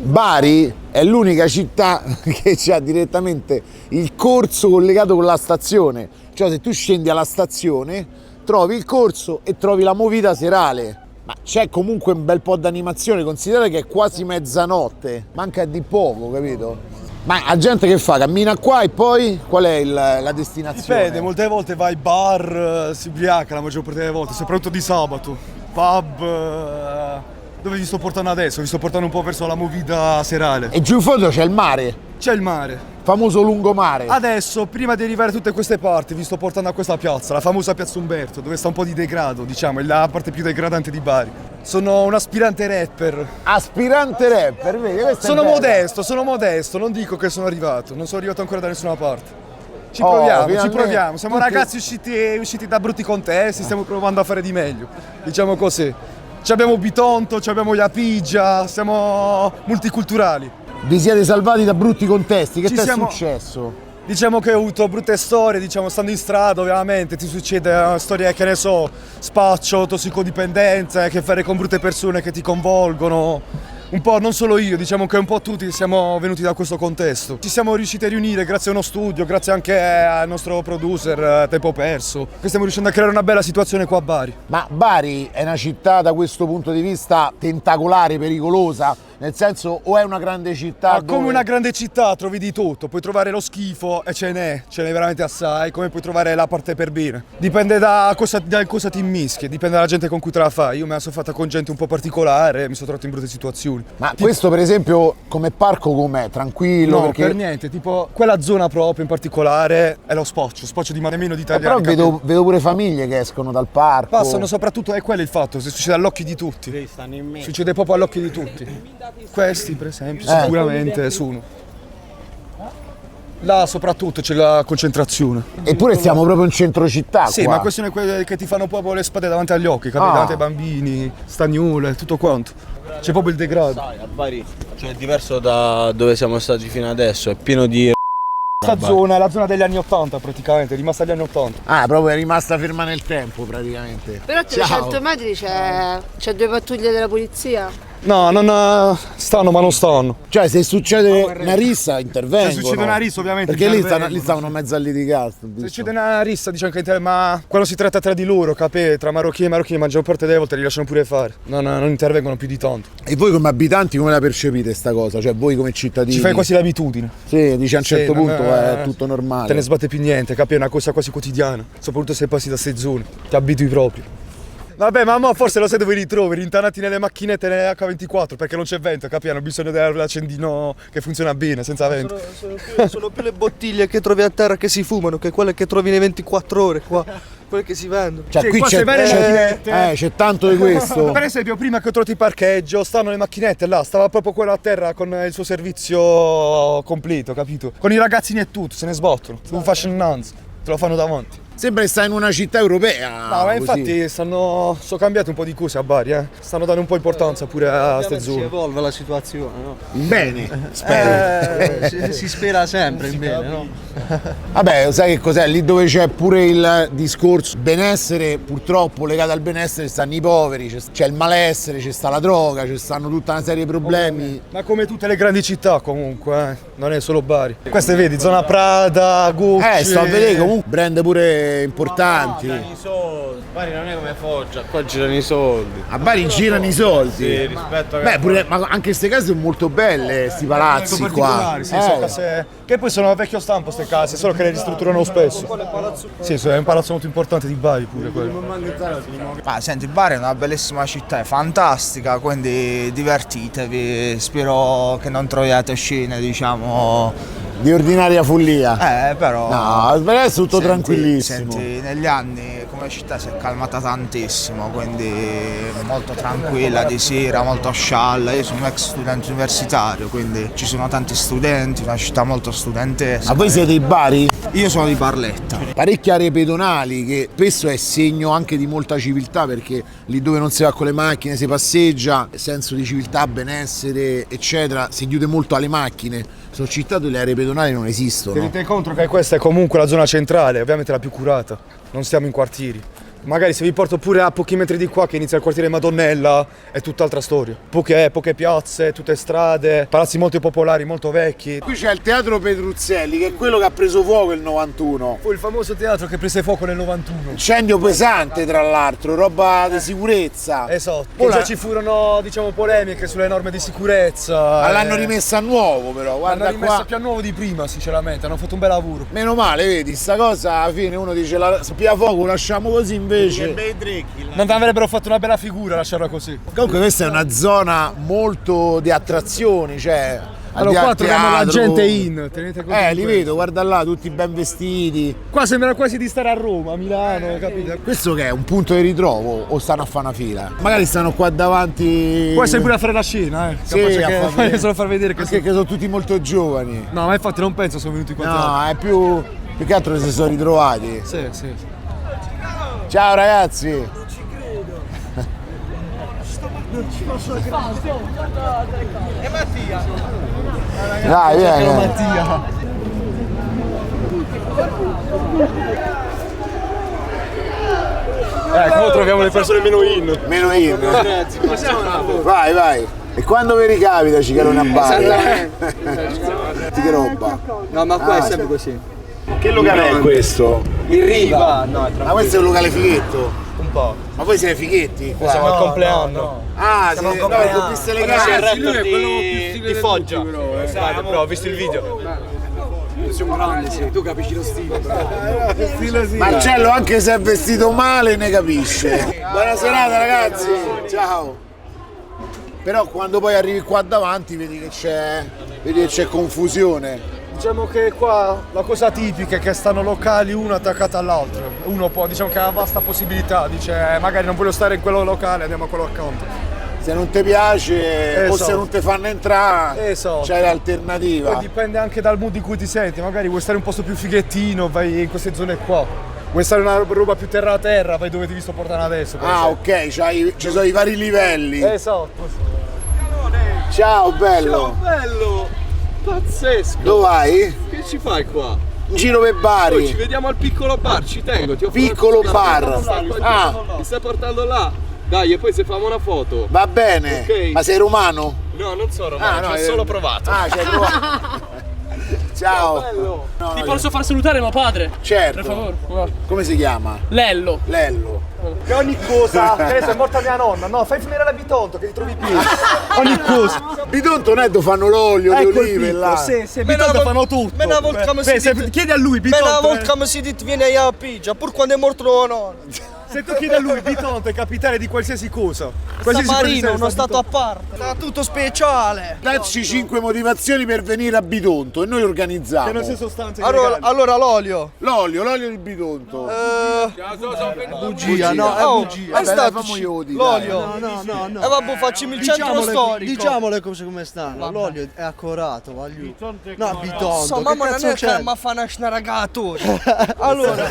Bari è l'unica città che ha direttamente il corso collegato con la stazione, cioè se tu scendi alla stazione trovi il corso e trovi la movida serale, ma c'è comunque un bel po' d'animazione, considerate che è quasi mezzanotte, manca di poco, capito? Ma la gente che fa? Cammina qua e poi qual è la destinazione? Dipende, molte volte vai bar, si ubriaca la maggior parte delle volte, soprattutto di sabato, pub. Dove vi sto portando adesso? Vi sto portando un po' verso la movida serale. E giù in fondo c'è il mare. C'è il mare. Famoso lungomare. Adesso, prima di arrivare a tutte queste parti, vi sto portando a questa piazza, la famosa piazza Umberto, dove sta un po' di degrado, diciamo, è la parte più degradante di Bari. Sono un aspirante rapper. Aspirante rapper? Vedi, sono modesto, non dico che sono arrivato, non sono arrivato ancora da nessuna parte. Ci proviamo. Siamo ragazzi usciti da brutti contesti, stiamo provando a fare di meglio, diciamo così. Abbiamo Bitonto, abbiamo Iapigia, siamo multiculturali. Vi siete salvati da brutti contesti, che Ci ti è siamo- successo? Diciamo che ho avuto brutte storie, diciamo, stando in strada ovviamente, ti succede storie che ne so, spaccio, tossicodipendenza, a che fare con brutte persone che ti coinvolgono. Un po', non solo io, diciamo che un po' tutti siamo venuti da questo contesto. Ci siamo riusciti a riunire grazie a uno studio, grazie anche al nostro producer Tempo Perso, che stiamo riuscendo a creare una bella situazione qua a Bari. Ma Bari è una città da questo punto di vista tentacolare, pericolosa? Nel senso, o è una grande città dove... Come una grande città trovi di tutto, puoi trovare lo schifo e ce n'è veramente assai, come puoi trovare la parte per bene. Dipende da cosa ti mischi, dipende dalla gente con cui te la fai. Io me la sono fatta con gente un po' particolare, mi sono trovato in brutte situazioni. Ma questo per esempio come parco com'è? Tranquillo? No, perché... per niente, tipo quella zona proprio in particolare è lo spoccio di nemmeno di italiani. Però vedo pure famiglie che escono dal parco. Passano soprattutto, è quello il fatto, se succede all'occhio di tutti. Succede proprio all'occhio di tutti. Questi per esempio sicuramente sono. Là soprattutto c'è la concentrazione. Eppure stiamo proprio in centro città. Sì, qua. ma questione è quelle che ti fanno proprio le spade davanti agli occhi, capito? Davanti ai bambini, stagnole, tutto quanto. C'è proprio il degrado. Sai, a Bari, cioè è diverso da dove siamo stati fino adesso, è pieno di... Questa zona è la zona degli anni 80 praticamente, è rimasta agli anni 80. Ah, proprio è rimasta ferma nel tempo praticamente. Però a 300 metri c'è 2 pattuglie della polizia. No, non stanno ma non stanno. Cioè se succede una rissa intervengono. Se succede una rissa ovviamente perché lì intervengono, stavano mezzo a litigare. Se succede una rissa diciamo che ma quando si tratta tra di loro, capite, tra marocchini e marocchini, la maggior parte delle volte li lasciano pure fare. Non intervengono più di tanto. E voi come abitanti come la percepite sta cosa? Cioè voi come cittadini? Ci fai quasi l'abitudine. Sì, dici a un certo punto è tutto normale. Te ne sbatte più niente, capi? È una cosa quasi quotidiana. Soprattutto se passi da ste zone. Ti abitui proprio. Vabbè, ma forse lo sai dove li trovi, rintanati nelle macchinette nelle H24 perché non c'è vento, capi? Hanno bisogno dell'accendino che funziona bene, senza vento. Sono più le bottiglie che trovi a terra che si fumano che quelle che trovi nei 24 ore qua, quelle che si vendono. Cioè Sì, qui qua c'è tanto di questo. Per esempio, prima che ho trovato il parcheggio, stanno le macchinette là, stava proprio quello a terra con il suo servizio completo, capito? Con i ragazzini e tutto, se ne sbattono. Un fashion dance, te lo fanno davanti. Sembra che stai in una città europea. No, ma infatti sono cambiate un po' di cose a Bari, stanno dando un po' importanza pure a queste zone. Si evolve la situazione, no? Bene, spero. Si spera sempre in bene, no? Vabbè, sai che cos'è? Lì dove c'è pure il discorso benessere, purtroppo legato al benessere stanno i poveri, c'è il malessere, c'è sta la droga, c'è stanno tutta una serie di problemi. Ma come tutte le grandi città comunque, non è solo Bari. Queste vedi, zona Prada, Gucci. Sto a vedere comunque brand pure importanti. No, i soldi. Bari non è come Foggia, qua girano i soldi. A Bari girano i soldi. Sì, rispetto a... Beh, pure, ma anche queste case sono molto belle, sti palazzi qua. Sì, sono case che poi sono vecchio stampo queste case, solo che le ristrutturano spesso. Sì, è un palazzo molto importante di Bari pure quello. Ah, senti, Bari è una bellissima città, è fantastica, quindi divertitevi, spero che non troviate scene, diciamo... Di ordinaria follia. Però... No, per adesso è tutto tranquillissimo. Senti, negli anni come città si è calmata tantissimo, quindi molto tranquilla di sera, molto scialla. Io sono un ex studente universitario, quindi ci sono tanti studenti, una città molto studentesca. Ma voi siete di Bari? Io sono di Barletta. Parecchie aree pedonali che spesso è segno anche di molta civiltà, perché lì dove non si va con le macchine si passeggia, senso di civiltà, benessere eccetera, si chiude molto alle macchine. Sono città dove le aree pedonali non esistono. Tenete conto che questa è comunque la zona centrale, ovviamente la più curata, non stiamo in quartieri. Magari se vi porto pure a pochi metri di qua che inizia il quartiere Madonnella è tutt'altra storia. Poche piazze, tutte strade, palazzi molto popolari, molto vecchi. Qui c'è il teatro Petruzzelli, che è quello che ha preso fuoco nel 91. Fu il famoso teatro che prese fuoco nel 91. Incendio pesante tra l'altro, roba di sicurezza. Esatto. Poi già ci furono polemiche sulle norme di sicurezza. Ma l'hanno rimessa a nuovo però, guarda l'hanno rimessa qua. più a nuovo di prima sinceramente, hanno fatto un bel lavoro. Meno male, vedi, sta cosa alla fine uno dice spia fuoco, lasciamo così invece. Non avrebbero fatto una bella figura lasciarla così. Comunque questa è una zona molto di attrazioni, cioè allora qua troviamo la gente in, tenete conto. Li vedo, guarda là, tutti ben vestiti. Qua sembra quasi di stare a Roma, a Milano, capito? Questo che è? Un punto di ritrovo o stanno a fare una fila? Magari stanno qua davanti. Puoi essere pure a fare la scena, Sì, voglio solo far vedere che sono tutti molto giovani. No, ma infatti non penso sono venuti qua. No, è più che altro si sono ritrovati. Sì. Ciao ragazzi! Non ci posso credere. E Mattia? Dai, vieni. Mattia. Come troviamo le persone meno in. Meno in. Grazie. Vai, vai. E quando vi ricapita Cicarone a Bari? Che roba. No, ma qua è sempre così. Che locale è questo? In riva? No, Ma questo è un locale fighetto? Un po'. Ma voi siete fighetti? Qua? Siamo al compleanno. Ah, siete con piste Lui è legali. il rapper di Foggia. Esatto, però ho visto il video. Siamo grandi, sì. Tu capisci lo stile. Marcello, anche se è vestito male, ne capisce. Buona serata, ragazzi. Ciao. Però quando poi arrivi qua davanti vedi che c'è confusione. Diciamo che qua la cosa tipica è che stanno locali uno attaccato all'altro. Uno può, diciamo che ha vasta possibilità, dice magari non voglio stare in quello locale, andiamo a quello accanto. Se non ti piace o se non ti fanno entrare, c'è l'alternativa. Poi dipende anche dal mood in cui ti senti, magari vuoi stare in un posto più fighettino, vai in queste zone qua. Vuoi stare in una roba più terra a terra, vai dove ti visto portare adesso. Ah, ok, ci sono i vari livelli. Esatto. Ciao, bello. Ciao, bello. Pazzesco. Dove vai? Che ci fai qua? In giro per Bari. Poi ci vediamo al piccolo bar, ci tengo. Ti ho Piccolo bar. Mi stai portando là. Dai, e poi se famo una foto. Va bene. Okay. Ma sei romano? No, non sono romano, ho solo provato. Ah, ci hai provato. Ciao. Ti posso far salutare mio padre? Certo. Per favore. Come si chiama? Lello. Lello. Che ogni cosa, adesso è morta mia nonna, no, fai finire la Bitonto che ti trovi più. Ogni cosa. Bitonto Netto fanno l'olio di olive là. Sì, Bitonto fanno tutto. Ma una volta come si dit, chiedi a lui Bitonto. Ma una volta come si dit viene a Pigia, pur quando è morto la nonna. Se tu chiedi a lui, Bitonto è capitale di qualsiasi cosa. San Marino, uno stato a parte. Sta tutto speciale. Dacci 5 motivazioni per venire a Bitonto e noi organizziamo. Che non si sostanze allora l'olio. L'olio di Bitonto. Bugia, no, è bugia. È stato l'olio. No. E vabbè, facciamo il centro storico. Diciamo le cose come stanno. L'olio è accorato, va giù. No, Bitonto. Insomma, ma non è che mi fa una snaragatore. Allora,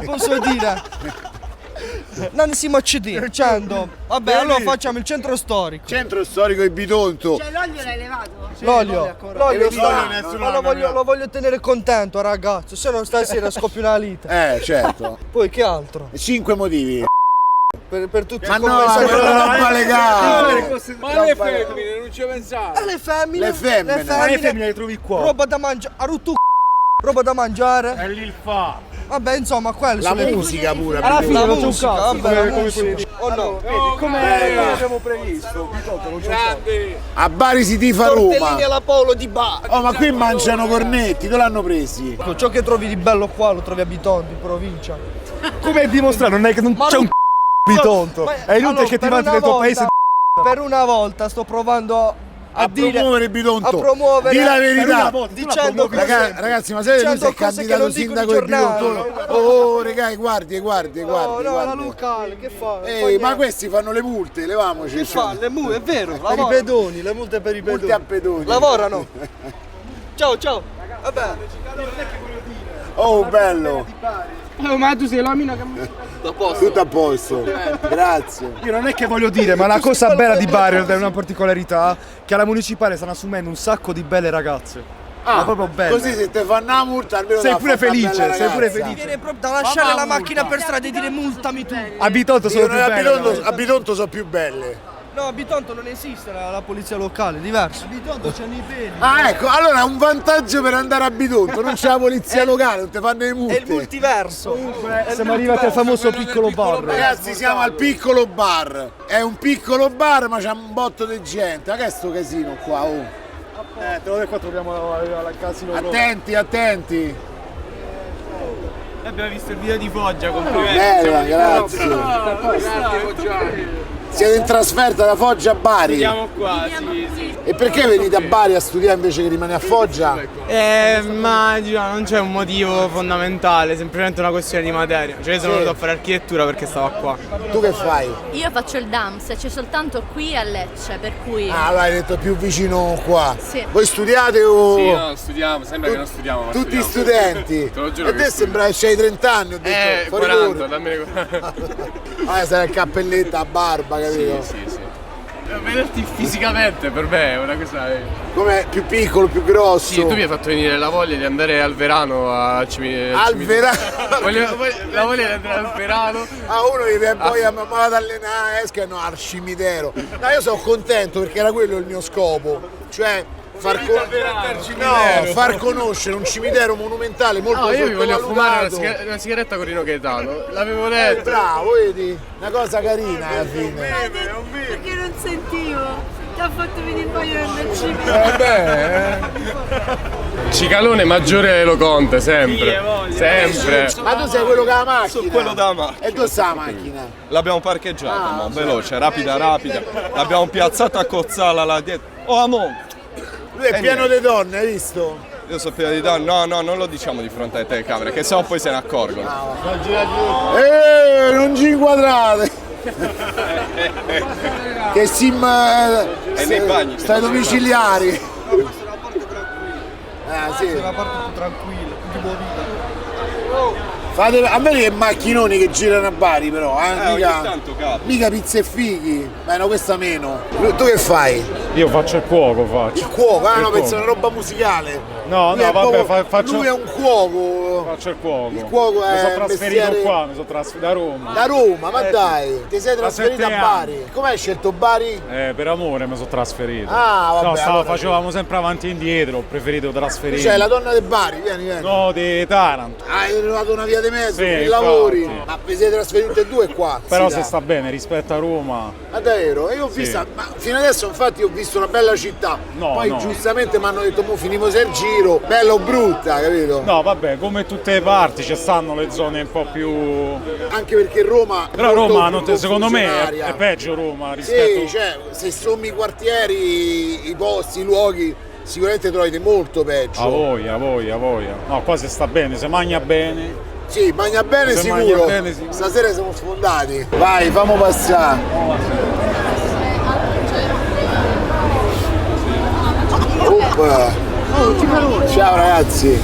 posso dire. Non si maccidì, dicendo, vabbè, allora facciamo il centro storico. Centro storico di Bitonto. Cioè l'olio l'hai levato? L'olio lo voglio tenere contento, ragazzo, se no stasera scoppia una lite. Certo. Poi che altro? 5 motivi. Per tutti Ma no, roba legale. Ma le femmine, non ci pensate. Le femmine? Le femmine le trovi qua. Roba da mangiare, roba da mangiare. E lì il fa. Vabbè, insomma, quelle la sono le musica pure. Alla fine la non c'è un musica, cazzo. vabbè, la musica. Oh no, vedi, come abbiamo previsto. A Bari si tifa Roma. Tortellini alla Polo di Bari. Oh, ma qui mangiano cornetti, dove l'hanno presi? Ciò che trovi di bello qua lo trovi a Bitonto, in provincia. Come è dimostrato, non è che non c'è un Bitonto. È inutile che ti vanti nel tuo paese. Per una volta sto provando a promuovere Bitonto. A promuovere. Di la verità. Dicendo ragazzi, ma se lui si è candidato sindaco di Bitonto. Oh, ragazzi, guardi. No, la locale, che fa? Ma questi fanno le multe, levamoci. Che fa? Le multe, è vero. Per i pedoni, le multe per i pedoni. Multe a pedoni. Lavorano. Ciao. Vabbè. Oh, bello. Ma tu sei la mina che... Tutto a posto. Grazie. Io non è che voglio dire, ma la cosa bella di Bari è una particolarità che alla municipale stanno assumendo un sacco di belle ragazze. Ma proprio belle. Così se te fanno una multa almeno sei pure felice, Viene proprio da lasciare la macchina per strada e dire multami tu. A Bitonto sono più belle. A Bitonto sono più belle. No, a Bitonto non esiste la polizia locale, diverso. A Bitonto c'hanno i peli. Ah, ecco, allora è un vantaggio per andare a Bitonto, non c'è la polizia locale, non ti fanno le multe. È il multiverso. Siamo arrivati al famoso piccolo bar. Ragazzi, siamo al piccolo bar. È un piccolo bar, ma c'è un botto di gente. Ma che è sto casino qua, oh? Te lo dico, qua troviamo la casino. Attenti. Abbiamo visto il video di Foggia, complimenti. Bella, grazie. Siete in trasferta da Foggia a Bari? Siamo qua, sì. E perché venite a Bari a studiare invece che rimane a Foggia? Ma non c'è un motivo fondamentale, semplicemente una questione di materia. Cioè io sono venuto a fare architettura perché stavo qua. Tu che fai? Io faccio il DAMS, c'è soltanto qui a Lecce, per cui... Ah, l'hai detto più vicino qua. Sì. Voi studiate o...? Sì, no, studiamo, sembra che non studiamo, ma tutti studiamo. studenti. Te lo giuro. E te sembra che c'hai 30 anni, ho detto. 40, dammene 40. Sarà il cappelletto a barba, capito? Sì. Vederti fisicamente per me è una cosa. Come più piccolo, più grosso? Sì, tu mi hai fatto venire la voglia di andare al Verano a cimitero. Al Verano? La voglia di andare al Verano. Uno che poi mi vado ad allenare, escono al cimitero. No, io sono contento perché era quello il mio scopo. Cioè far conoscere un cimitero monumentale molto io mi voglio fumare sottovalutato. una sigaretta con Rino Gaetano. L'avevo detto. Bravo, vedi? Una cosa carina alla fine. Perché non sentivo? Ti ha fatto venire voglia del cibo. Cicalone maggiore Loconte, sempre. Sempre. Ma tu sei quello che ha la macchina? Sono quello della macchina. E dove sta la macchina? L'abbiamo parcheggiata, veloce, rapida. L'abbiamo piazzata a Cozzala là dietro. Oh, amore! Lui è pieno di donne, hai visto? Io so pieno di donne. No, non lo diciamo di fronte alle telecamere, che sennò poi se ne accorgono. Non ci inquadrate! Che sim... nei bagni. Stai domiciliari. Sì. È la parte più tranquilla, più movida. A me che macchinoni che girano a Bari però, mica, ogni tanto capita. mica pizze e fighi. Beh, no, questa meno. Tu che fai? Io faccio il cuoco, Il cuoco? No, penso a una roba musicale. No, Lui è vabbè, proprio- faccio... Lui è un cuoco. Faccio il cuoco. Il cuoco è mi sono un trasferito mestiere- qua, mi sono trasferito da Roma. Da Roma, ma Sì. dai, ti sei Da trasferito 7 a Bari. Come hai scelto Bari? Per amore mi sono trasferito. Ah, vabbè, No, allora facevamo sempre avanti e indietro, ho preferito trasferire. Cioè, la donna di Bari, vieni. No, di Taranto. Hai trovato una via di mezzo Sì, per i infatti. lavori. Ma vi siete trasferiti tutti e due qua? Però Sì, se dai. sta bene rispetto a Roma. Ma davvero? Io ho Sì. visto, ma fino adesso infatti ho visto una bella città. No, Poi no. giustamente mi hanno detto, mo finimo se il giro, bella o brutta, capito? No, vabbè, come tutte le parti ci stanno le zone un po' più. Anche perché Roma. Però molto Roma, più secondo me, confusionaria. è peggio Roma rispetto. Sì, cioè, se sommi i quartieri, i posti, i luoghi, sicuramente trovate molto peggio. A voglia. No, qua si sta bene, si mangia bene. Sì, mangia bene Se sicuro. mangia bene, sì. Stasera siamo sfondati. Vai, famo passare. Ciao ragazzi.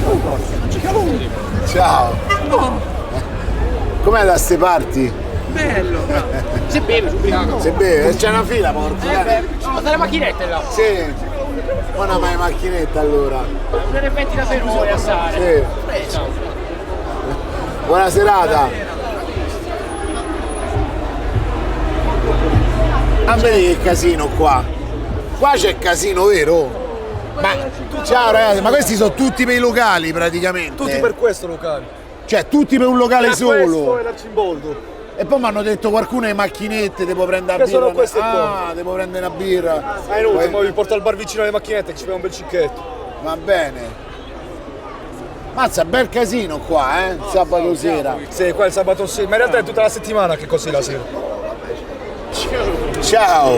Ciao. Com'è da ste parti? Bello. Si beve, ubriaco. Se beve, c'è una fila, porco. Ma delle macchinette là. Sì. Ma non mai macchinetta allora. Ne rifletti da per noi a Sare. Sì. Buona serata. A vedere che casino qua. Qua c'è casino, vero? Ma ciao ragazzi, ma questi sono tutti per i locali praticamente. Tutti per questo locale. Cioè tutti per un locale Questo solo. è l'Arcimboldo. E poi mi hanno detto qualcuno le macchinette, ti può prendere Che una birra. sono queste qua? Ah, ti può prendere una birra. Inutile, Poi- mi porto al bar vicino alle macchinette che ci fa un bel cicchetto. Va bene. Mazza, bel casino qua, sabato sera. Sì, qua è il sabato sera, ma in realtà è tutta la settimana che così la sera. Ciao.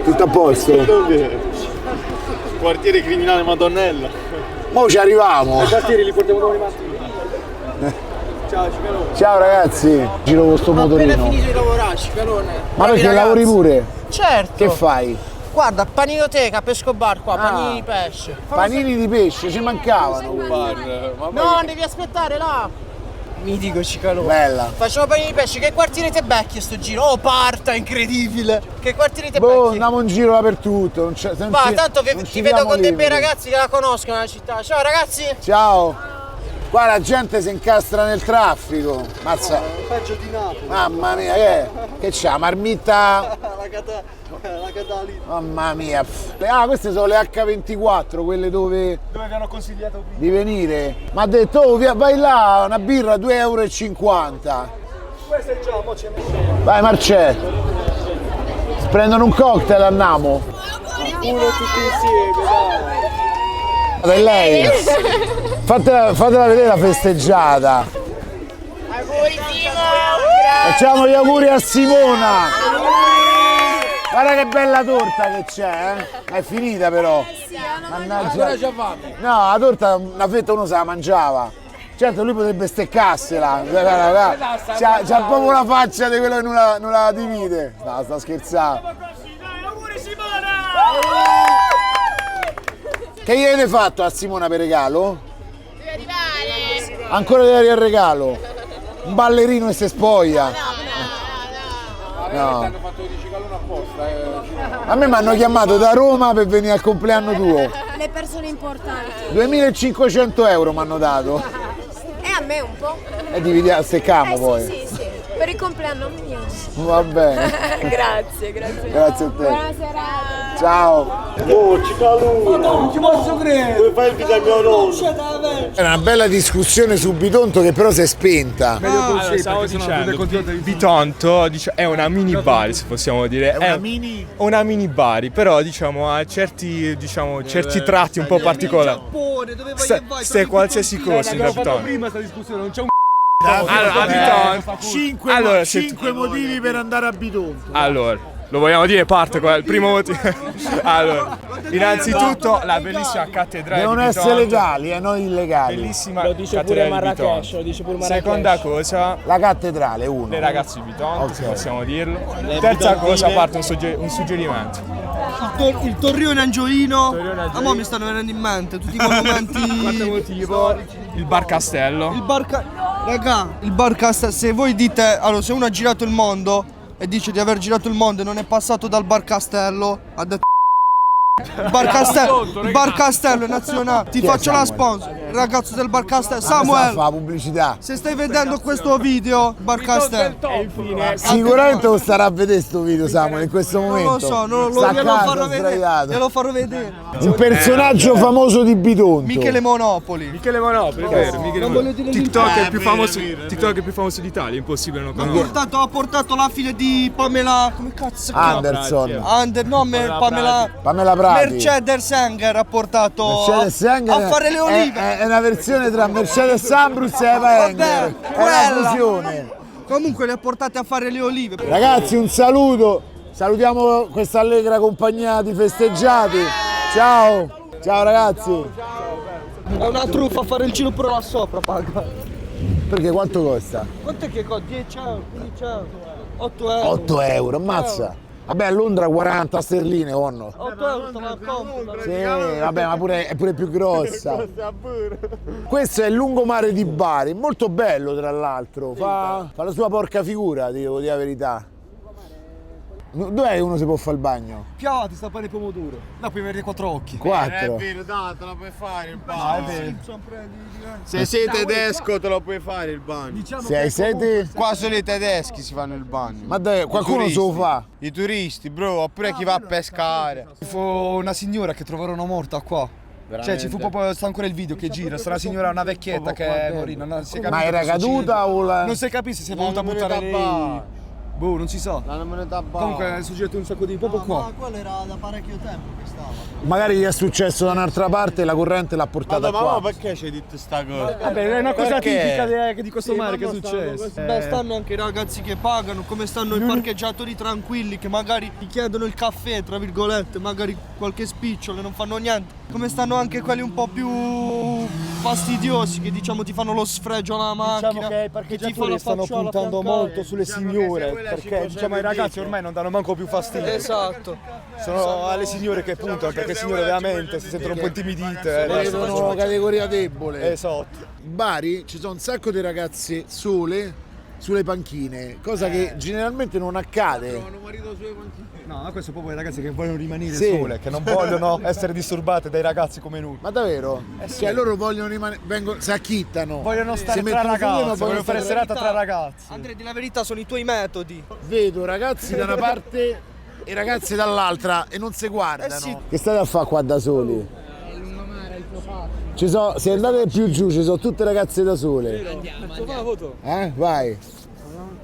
Tutto a posto? Quartiere criminale Madonnella. Mo ci arriviamo. I quartieri li portiamo domani mattina. Ciao, Cicalone. Ciao ragazzi. Giro con sto Ho appena motorino. finito di lavorare, Cicalone. Ma Bravi perché lavori ragazzi. pure? Certo. Che fai? Guarda, paninoteca, pesco bar qua, panini di pesce. Panini di pesce, ci mancavano. No, devi aspettare là. Mitico Cicalone. Bella. Facciamo panini di pesce, che quartiere becchi sto giro? Oh, parta, incredibile. Che quartiere Boh, becchi? andiamo in giro dappertutto. Non c'è, se non Va, ci- tanto non ci ti vedo diamo con dei bei limiti. ragazzi che la conoscono la città. Ciao ragazzi. Ciao. Qua la gente si incastra nel traffico. Mazza. Peggio di Napoli. Mamma mia, che c'ha? Marmitta. La Catalina. Mamma mia. Ah, queste sono le H24, quelle dove Dove vi hanno consigliato prima? di venire. Mi ha detto, oh, vai là, una birra 2,50 €. Questo è già, mo c'è. Vai Marcè. Prendono un cocktail, andiamo. Uno tutti insieme, dai. E lei? Fatela vedere la festeggiata. Facciamo gli auguri a Simona. Guarda che bella torta che c'è, È finita però. Mannaggia. No, la torta, una fetta uno se la mangiava. Certo, lui potrebbe steccarsela. C'ha proprio la faccia di quello che non la divide. No, sta scherzando. Che gli avete fatto a Simona per regalo? Deve arrivare. Ancora deve arrivare il regalo. Un ballerino e si spoglia. No. Hanno fatto il riciclone apposta. A me mi hanno chiamato da Roma per venire al compleanno tuo. Le persone importanti. 2.500 euro mi hanno dato. E a me un po'. E dividiamo, steccamo poi. Sì. Per il compleanno mio. Va bene. Grazie. Grazie a te. Buona serata. Ciao. Oh, Cicaluna. Non ci posso credere. Dove fai il bidagnolo? Era una bella discussione su Bitonto che però si è spenta. Allora, stavo dicendo, Bitonto è una mini Bari, se possiamo dire. È una mini Bari, però diciamo ha certi tratti un po' particolari. Stai qualsiasi cosa da Bitonto. Prima sta discussione, non c'è un Allora, a Bitonto. 5 motivi per andare a Bitonto. Allora, lo vogliamo dire parte qua, il primo motivo. Allora, innanzitutto la bellissima cattedrale Devono di Bitonto. essere legali e non illegali. Bellissima Lo dice cattedrale pure di Marrakesh, Bitonto. lo dice pure Marrakesh. Seconda cosa, La cattedrale, uno. le ragazze di Bitonto, se Ok. possiamo dirlo. Terza cosa, parte un suggerimento. il torrione angioino. Torrione angioino. A mo' mi stanno venendo in mente tutti i monumenti. Quarto motivo, il bar castello. Raga, il bar castello, se voi dite, allora se uno ha girato il mondo e dice di aver girato il mondo e non è passato dal bar castello, ha detto il bar castello è nazionale. Ti Chi è faccio la Samuel? sponsor, il ragazzo del bar castello. Fa Samuel, la pubblicità. se stai vedendo questo video, bar castello. Sicuramente lo starà a vedere sto video Samuel in questo Non momento. lo so, Sta a glielo casa, farò vedere. sdraiato. Glielo farò vedere. Un personaggio famoso di Bitonto. Michele Monopoli. Michele Monopoli, vero? Michele non Monopoli. voglio dire TikTok è il niente. più famoso d'Italia, impossibile non Ha conoscere. portato la figlia di Pamela. Come cazzo si chiama? Anderson. Pamela Prati. Mercedes Sanger ha portato Mercedes Sanger a fare le olive. è una versione tra Mercedes Ambrus e Eva Enger. È una quella. fusione. Comunque le ha portate a fare le olive. Ragazzi, un saluto. Salutiamo questa allegra compagnia di festeggiati. Ciao. Ciao ragazzi. È una truffa fare il giro pure là sopra, paga. Perché quanto costa? Quanto è che costa? 10 euro, 15 euro, 8 euro. 8 euro, ammazza. Vabbè, a Londra 40 sterline, conno. 8 euro te la compro. Sì, vabbè, ma è pure più grossa. Questo è il lungomare di Bari, molto bello tra l'altro. Fa la sua porca figura, devo dire la verità. Dov'è uno si può fare il bagno? Piava, ti sta pane pomodoro. No, puoi vedere 4 occhi. 4. È vero, dai, te la puoi fare il No, è bagno. vero. Se sei tedesco te lo puoi fare il bagno. Se hai sete? Qua solo i tedeschi si fanno il bagno. Ma dai, qualcuno se lo fa? I turisti, bro, oppure chi va a pescare. Ci fu una signora che trovarono morta qua. Cioè ci fu proprio, sta ancora il video che gira, sta una signora, una vecchietta che morì, non si è capito. Ma era Cioè, caduta suicidio. o la... Non si capisce se è venuta a buttare lì. Boh, non si sa. Comunque è successo un sacco di proprio qua. Ma quello era da parecchio tempo che stava. Magari gli è successo da un'altra parte e la corrente l'ha portata Ma qua. perché ci hai detto sta cosa? Vabbè, è una cosa Perché? tipica di questo mare che è successo. Beh, stanno anche i ragazzi che pagano, come stanno i parcheggiatori tranquilli che magari ti chiedono il caffè, tra virgolette, magari qualche spicciolo e non fanno niente. Come stanno anche quelli un po' più fastidiosi che diciamo ti fanno lo sfregio alla macchina. Diciamo che i parcheggiatori stanno puntando molto sulle signore, perché diciamo i ragazzi ormai non danno manco più fastidio. Esatto. Sono alle signore che puntano, perché le signore veramente si sentono un po' intimidite. Vedono categoria debole. Esatto. In Bari ci sono un sacco di ragazze sole sulle panchine, cosa che generalmente non accade. No, ma questo è proprio i ragazzi che vogliono rimanere Sì. sole, che non vogliono essere disturbate dai ragazzi come noi. Ma davvero? sì. Cioè loro vogliono rimanere, si acchittano. Vogliono stare Si tra mettono fuori, ma ragazzi, vogliono fare stare- serata tra ragazzi. Andrea, di la verità sono i tuoi metodi. Vedo ragazzi da una parte e ragazzi dall'altra e non si guardano. sì. Che state a fare qua da soli? Se andate più giù ci sono tutte ragazze da sole. Faccio fare la foto. Vai.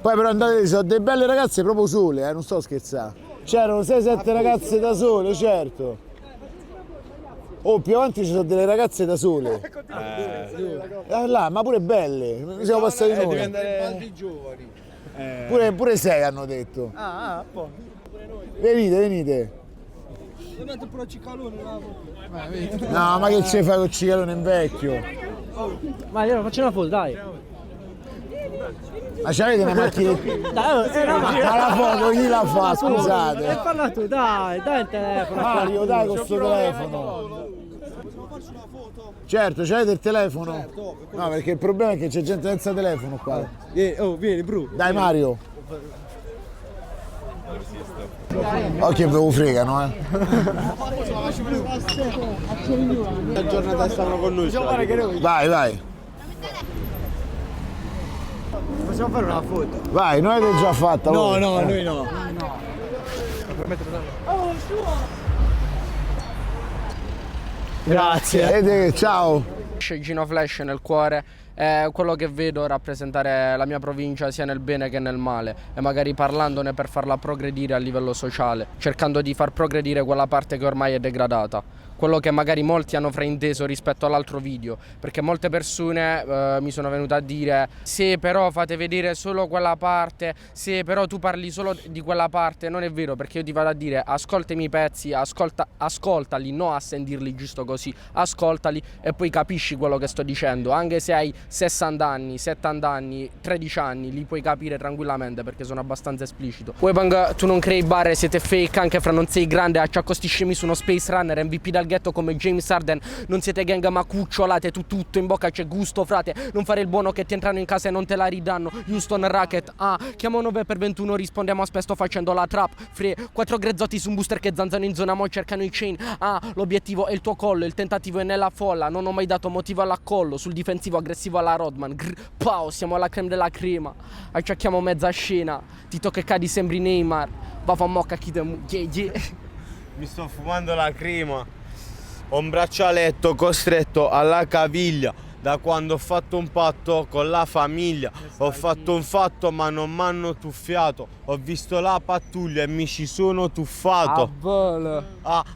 Poi però andate, ci sono delle belle ragazze proprio sole, non sto scherzando. C'erano 6-7 ragazze da sole, certo. Oh, più avanti ci sono delle ragazze da sole. Là, ma pure belle, non siamo passati noi. Devi andare tanti giovani. Pure 6 hanno detto. Poi. Venite. Metto però cicalone là. No, ma che ci fai col cicalone in vecchio? Ma io faccio una foto, dai. Ma c'avete una macchina? Dai, Ma la foto chi la fa, E scusate? parla tu, dai il telefono. Mario, dai con sto telefono. Certo, c'avete il telefono? No, perché il problema è che c'è gente senza telefono qua. Oh, vieni, bro. Dai Mario. Occhio che ve lo fregano, eh. La giornata stanno con noi. Vai. Possiamo fare una foto? Vai, noi l'avete già fatta. No, voi. noi no. Grazie. Ciao. Gino Flash nel cuore è quello che vedo rappresentare la mia provincia sia nel bene che nel male, e magari parlandone per farla progredire a livello sociale, cercando di far progredire quella parte che ormai è degradata, quello che magari molti hanno frainteso rispetto all'altro video, perché molte persone mi sono venute a dire: se però fate vedere solo quella parte, se però tu parli solo di quella parte. Non è vero, perché io ti vado a dire: ascolta i miei pezzi, ascoltali, no a sentirli giusto così, ascoltali e poi capisci quello che sto dicendo, anche se hai 60 anni, 70 anni, 13 anni, li puoi capire tranquillamente perché sono abbastanza esplicito. Webang, tu non crei barre, siete fake anche fra non sei grande, acciaccostiscimi su uno Space Runner, MVP dal ghetto come James Harden, non siete gang ma cucciolate, tu tutto in bocca c'è gusto frate, non fare il buono che ti entrano in casa e non te la ridanno. Houston Racket, chiamo 9 per 21, rispondiamo a spesso facendo la trap, 4 grezzotti su un booster che zanzano in zona, mo cercano i chain, l'obiettivo è il tuo collo, il tentativo è nella folla, non ho mai dato motivo all'accollo, sul difensivo aggressivo alla Rodman, pow, siamo alla creme della crema, acciacchiamo mezza scena, ti tocca e cadi sembri Neymar, va fa mocca chi te Mi sto fumando la crema, ho un braccialetto costretto alla caviglia, da quando ho fatto un patto con la famiglia, ho fatto un fatto ma non m'hanno tuffiato, ho visto la pattuglia e mi ci sono tuffato,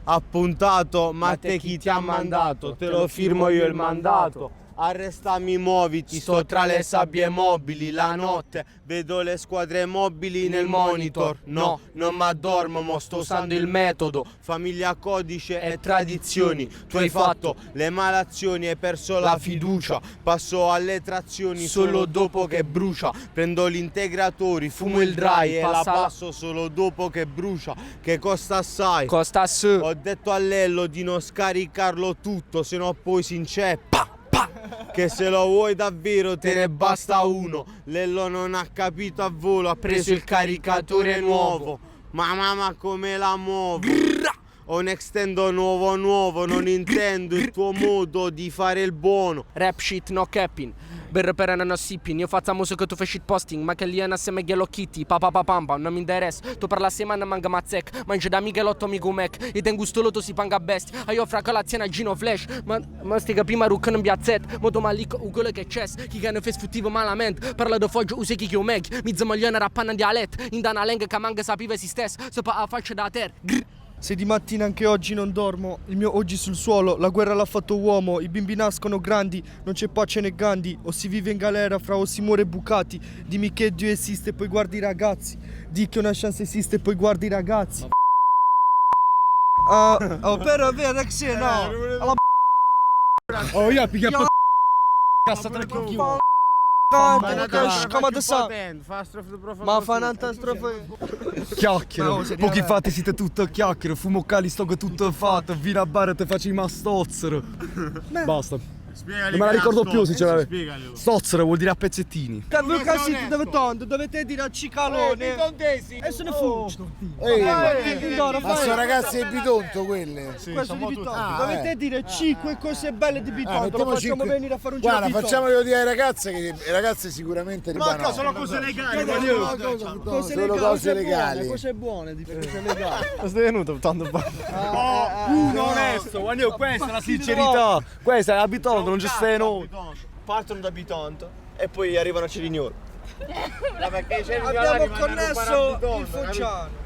appuntato, ma te chi ti ha mandato, te lo firmo io il mandato. Arrestami, muoviti, sto tra le sabbie mobili, la notte vedo le squadre mobili nel monitor. No, non mi addormo, mo sto usando il metodo, famiglia, codice e tradizioni. Tu hai fatto le malazioni, hai perso la fiducia, passo alle trazioni solo dopo che brucia, prendo gli integratori, fumo il dry e la passo solo dopo che brucia, che costa assai, costa assai. Ho detto a Lello di non scaricarlo tutto, se no poi si inceppa, che se lo vuoi davvero te ne basta uno. Lello non ha capito a volo, ha preso il caricatore nuovo, ma mamma come la muovo. Ho un extendo nuovo, non intendo il tuo modo di fare il buono. Rap shit no capping, berre per no sipping, io faccio musica che tu fai shit posting, ma che lì è assieme a Hello Kitty, papà, non mi interessa, tu parla settimana manca mazzec, mangi da Michelotto mico Mac, e ten gusto loto si panga bestia, a io fra colazione a Gino Flash, ma stiga prima rucca in piazzetta, moto malico u quello che c'è, chi che ne fa sfuttivo malamente, parla da foggio usi chi che o meg, mizza maglione rappanna dialetto, in da una lengua che manca sapiva si stessa, se pa a faccia da terra. Se di mattina anche oggi non dormo, il mio oggi sul suolo, la guerra l'ha fatto uomo, i bimbi nascono grandi, non c'è pace né Gandhi, o si vive in galera fra o si muore bucati, dimmi che Dio esiste e poi guardi i ragazzi, di che una chance esiste e poi guardi i ragazzi. Però vero che no, oh io picchia cassa tra chiunque. Ma fa un'altra strofa. Chiacchiere, pochi fatti siete tutto chiacchiere, fumo cali sto che tutto è fatto, vino a bar e te faccio ma stozzero. Basta. Spiegali, non me la ricordo più sinceramente. Spiegali. Stozzero vuol dire a pezzettini. Luca siete dove tondo, dovete dire a cicalone. E se ne fuggo. Ma sono ragazze di Bitonto quelle? Sì, questo di Bitonto. Dovete dire 5 cose belle di Bitonto. Lo facciamo venire a fare un giro. Guarda, facciamolo dire ai ragazze che le ragazze sicuramente ribano. Ma sono cose legali. Sono cose legali. Cose buone di cose legali. Ma sei venuto tanto uno onesto, guarda, questa è la sincerità. Questa è a Bitonto. Non c'è steno. Partono da Bitonto e poi arrivano a Cerignola. Abbiamo connesso il Foggiano.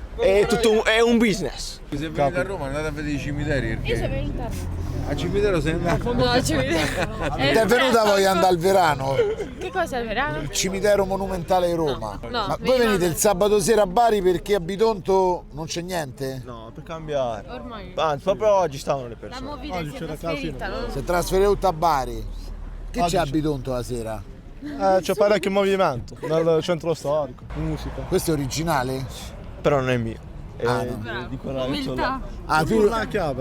È un business. Se venite a Roma andate a vedere i cimiteri. Io sono venuta a Roma. Al cimitero sei andato? No, al cimitero. Ti è venuta voglia andare al Verano? Che cosa è il Verano? Il cimitero monumentale di Roma. No, Ma voi venite il sabato sera a Bari perché a Bitonto non c'è niente? No, per cambiare. Ormai. Anzi, proprio oggi stavano le La persone. movida si è trasferita, no? Si è trasferito tutta a Bari. Che c'è a Bitonto la sera? C'è parecchio movimento nel centro storico, musica. Questo è originale? Però non è mio. di quella Umiltà. tu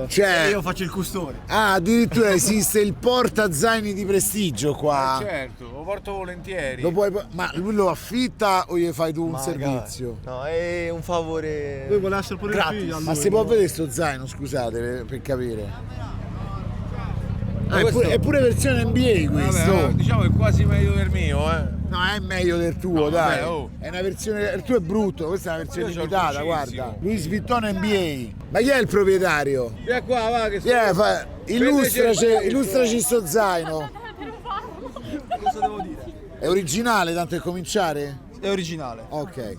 cioè, io faccio il custode. Addirittura esiste il portazaini di prestigio qua. Certo, lo porto volentieri. Ma lui lo affitta o gli fai tu un servizio? No, è un favore. Lui vuole essere pure gratis. figlio. Ma si può vedere sto zaino, scusate, per capire. È pure versione NBA questo. Vabbè, diciamo che è quasi meglio del mio, No, è meglio del tuo, No, dai. vabbè, oh. È una versione. Il tuo è brutto, questa è una versione Io c'ho il limitata, cucissimo. guarda. Louis Vuitton NBA. Ma chi è il proprietario? Vieni qua, va che Illustraci sto zaino. Cosa devo dire? È originale, tanto per cominciare? È originale. Ok.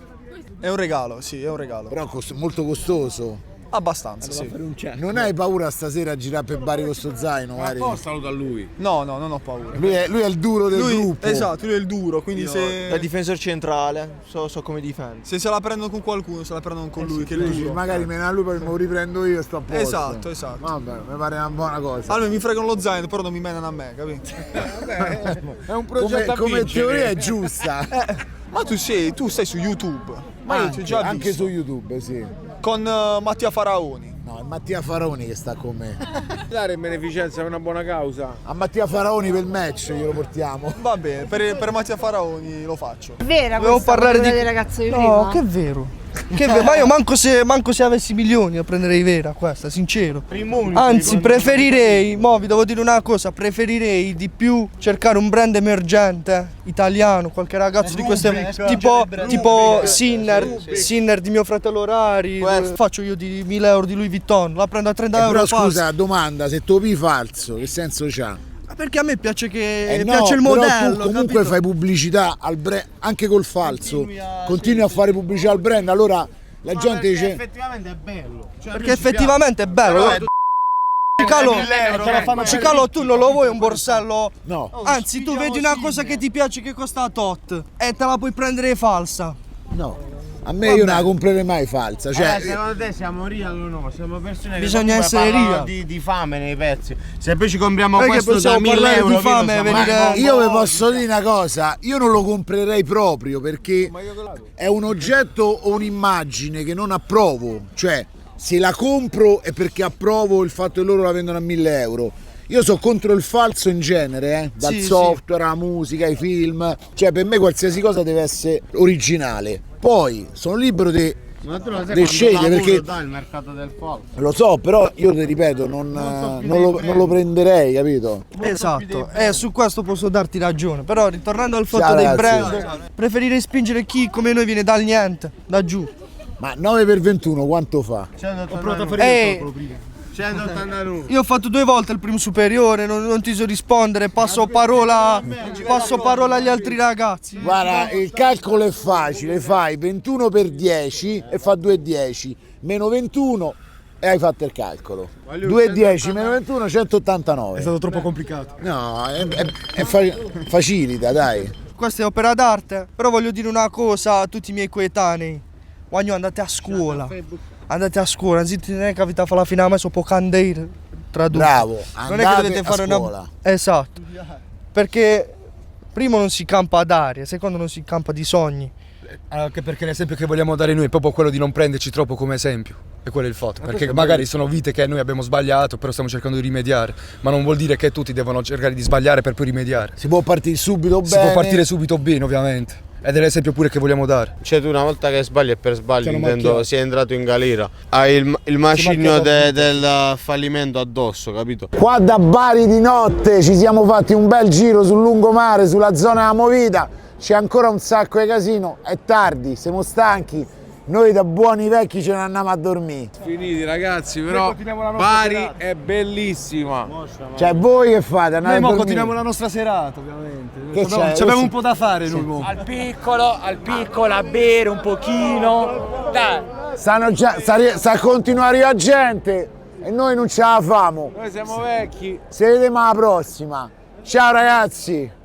È un regalo, sì, è un regalo. Però molto costoso. Abbastanza, sì. Non hai paura stasera a girare per Bari con sto zaino? Ma appostalo da lui. No, non ho paura. Lui è il duro del gruppo. Esatto, lui è il duro, quindi Da difensore centrale, so come difende. se la prendono con qualcuno, se la prendono con lui, che è il duro. Magari me ne a lui, poi me lo riprendo io e sto a posto. Esatto. Vabbè, mi pare una buona cosa. Allora mi fregano lo zaino, però non mi menano a me, capito? È un progetto come teoria è giusta. Ma tu stai su YouTube. Ma io ti ho già Anche visto. su YouTube, sì. Con Mattia Faraoni. No, è Mattia Faraoni che sta con me. Dare in beneficenza è una buona causa. A Mattia Faraoni per il match glielo portiamo. Va bene, per Mattia Faraoni lo faccio. È vera Volevo questa parlare parola di- del ragazzo di No, prima? che è vero. Ma io manco se avessi milioni la prenderei vera questa, sincero. Anzi, preferirei, vi devo dire una cosa, preferirei di più cercare un brand emergente italiano, qualche ragazzo di queste tipo Sinner di mio fratello Rari. Faccio io di 1000 euro di Louis Vuitton, la prendo a 30 euro. Però scusa, domanda, se topi falso, che senso c'ha? Perché a me piace No, piace il però modello. tu comunque capito? fai pubblicità al brand, anche col falso. Continui a fare pubblicità al brand, allora la gente dice. Effettivamente è bello. Perché effettivamente è bello. Cicalo, tu non lo vuoi un borsello? No. Anzi, tu vedi una cosa che ti piace che costa tot e te la puoi prendere falsa. No. A me io non la comprerei mai falsa. Cioè, Secondo te siamo real o no? Siamo persone Bisogna che essere parlano real. di fame nei pezzi. Se poi ci compriamo Perché questo da possiamo 1000 parlare euro di fame e ma io vi posso dire una cosa, io non lo comprerei proprio perché è un oggetto o un'immagine che non approvo. Cioè, se la compro è perché approvo il fatto che loro la vendono a 1000 euro. Io sono contro il falso in genere, dal Sì, software alla musica, ai film. Cioè, per me qualsiasi cosa deve essere originale. Poi sono libero di scegliere perché il mercato del falso. lo so, però io ti ripeto, non lo prenderei, capito? Esatto, su questo posso darti ragione. Però ritornando al fatto Ciao, dei ragazzi. brand, preferirei spingere chi come noi viene dal niente, da giù. Ma 9x21 quanto fa? 181. Io ho fatto 2 volte il primo superiore, non ti so rispondere, passo parola agli altri ragazzi. Guarda, il calcolo è facile, fai 21 per 10 e fa 2,10, meno 21 e hai fatto il calcolo. 2,10 meno 21, 189. È stato troppo complicato. No, facilita, dai. Questa è opera d'arte, però voglio dire una cosa a tutti i miei coetanei. Quando andate a scuola, anziché non è che avete fare la fine a me, so può candere tradotto. Bravo, non è che dovete fare scuola. Esatto, perché primo non si campa d'aria, secondo non si campa di sogni. Anche perché l'esempio che vogliamo dare noi è proprio quello di non prenderci troppo come esempio. E quello è il fatto. Perché magari sono vite che noi abbiamo sbagliato, però stiamo cercando di rimediare. Ma non vuol dire che tutti devono cercare di sbagliare per poi rimediare. Si può partire subito bene. Si può partire subito bene, ovviamente. Ed è l'esempio pure che vogliamo dare. Cioè tu una volta che sbagli e per sbaglio Ti hanno intendo macchiato. sei entrato in galera. Hai il macigno del fallimento addosso, capito? Qua da Bari di notte ci siamo fatti un bel giro sul lungomare, sulla zona della Movita, c'è ancora un sacco di casino, è tardi, siamo stanchi, noi da buoni vecchi ce ne andiamo a dormire. Finiti ragazzi, però Bari è bellissima. Cioè voi che fate? Andate Noi a mo dormire? continuiamo la nostra serata, ovviamente. Che c'è? Abbiamo un po' da fare noi mo. Al piccolo, a bere un pochino. Dai. Sta a continuare a gente e noi non ce la famo. Noi siamo vecchi. Se vediamo alla prossima. Ciao ragazzi!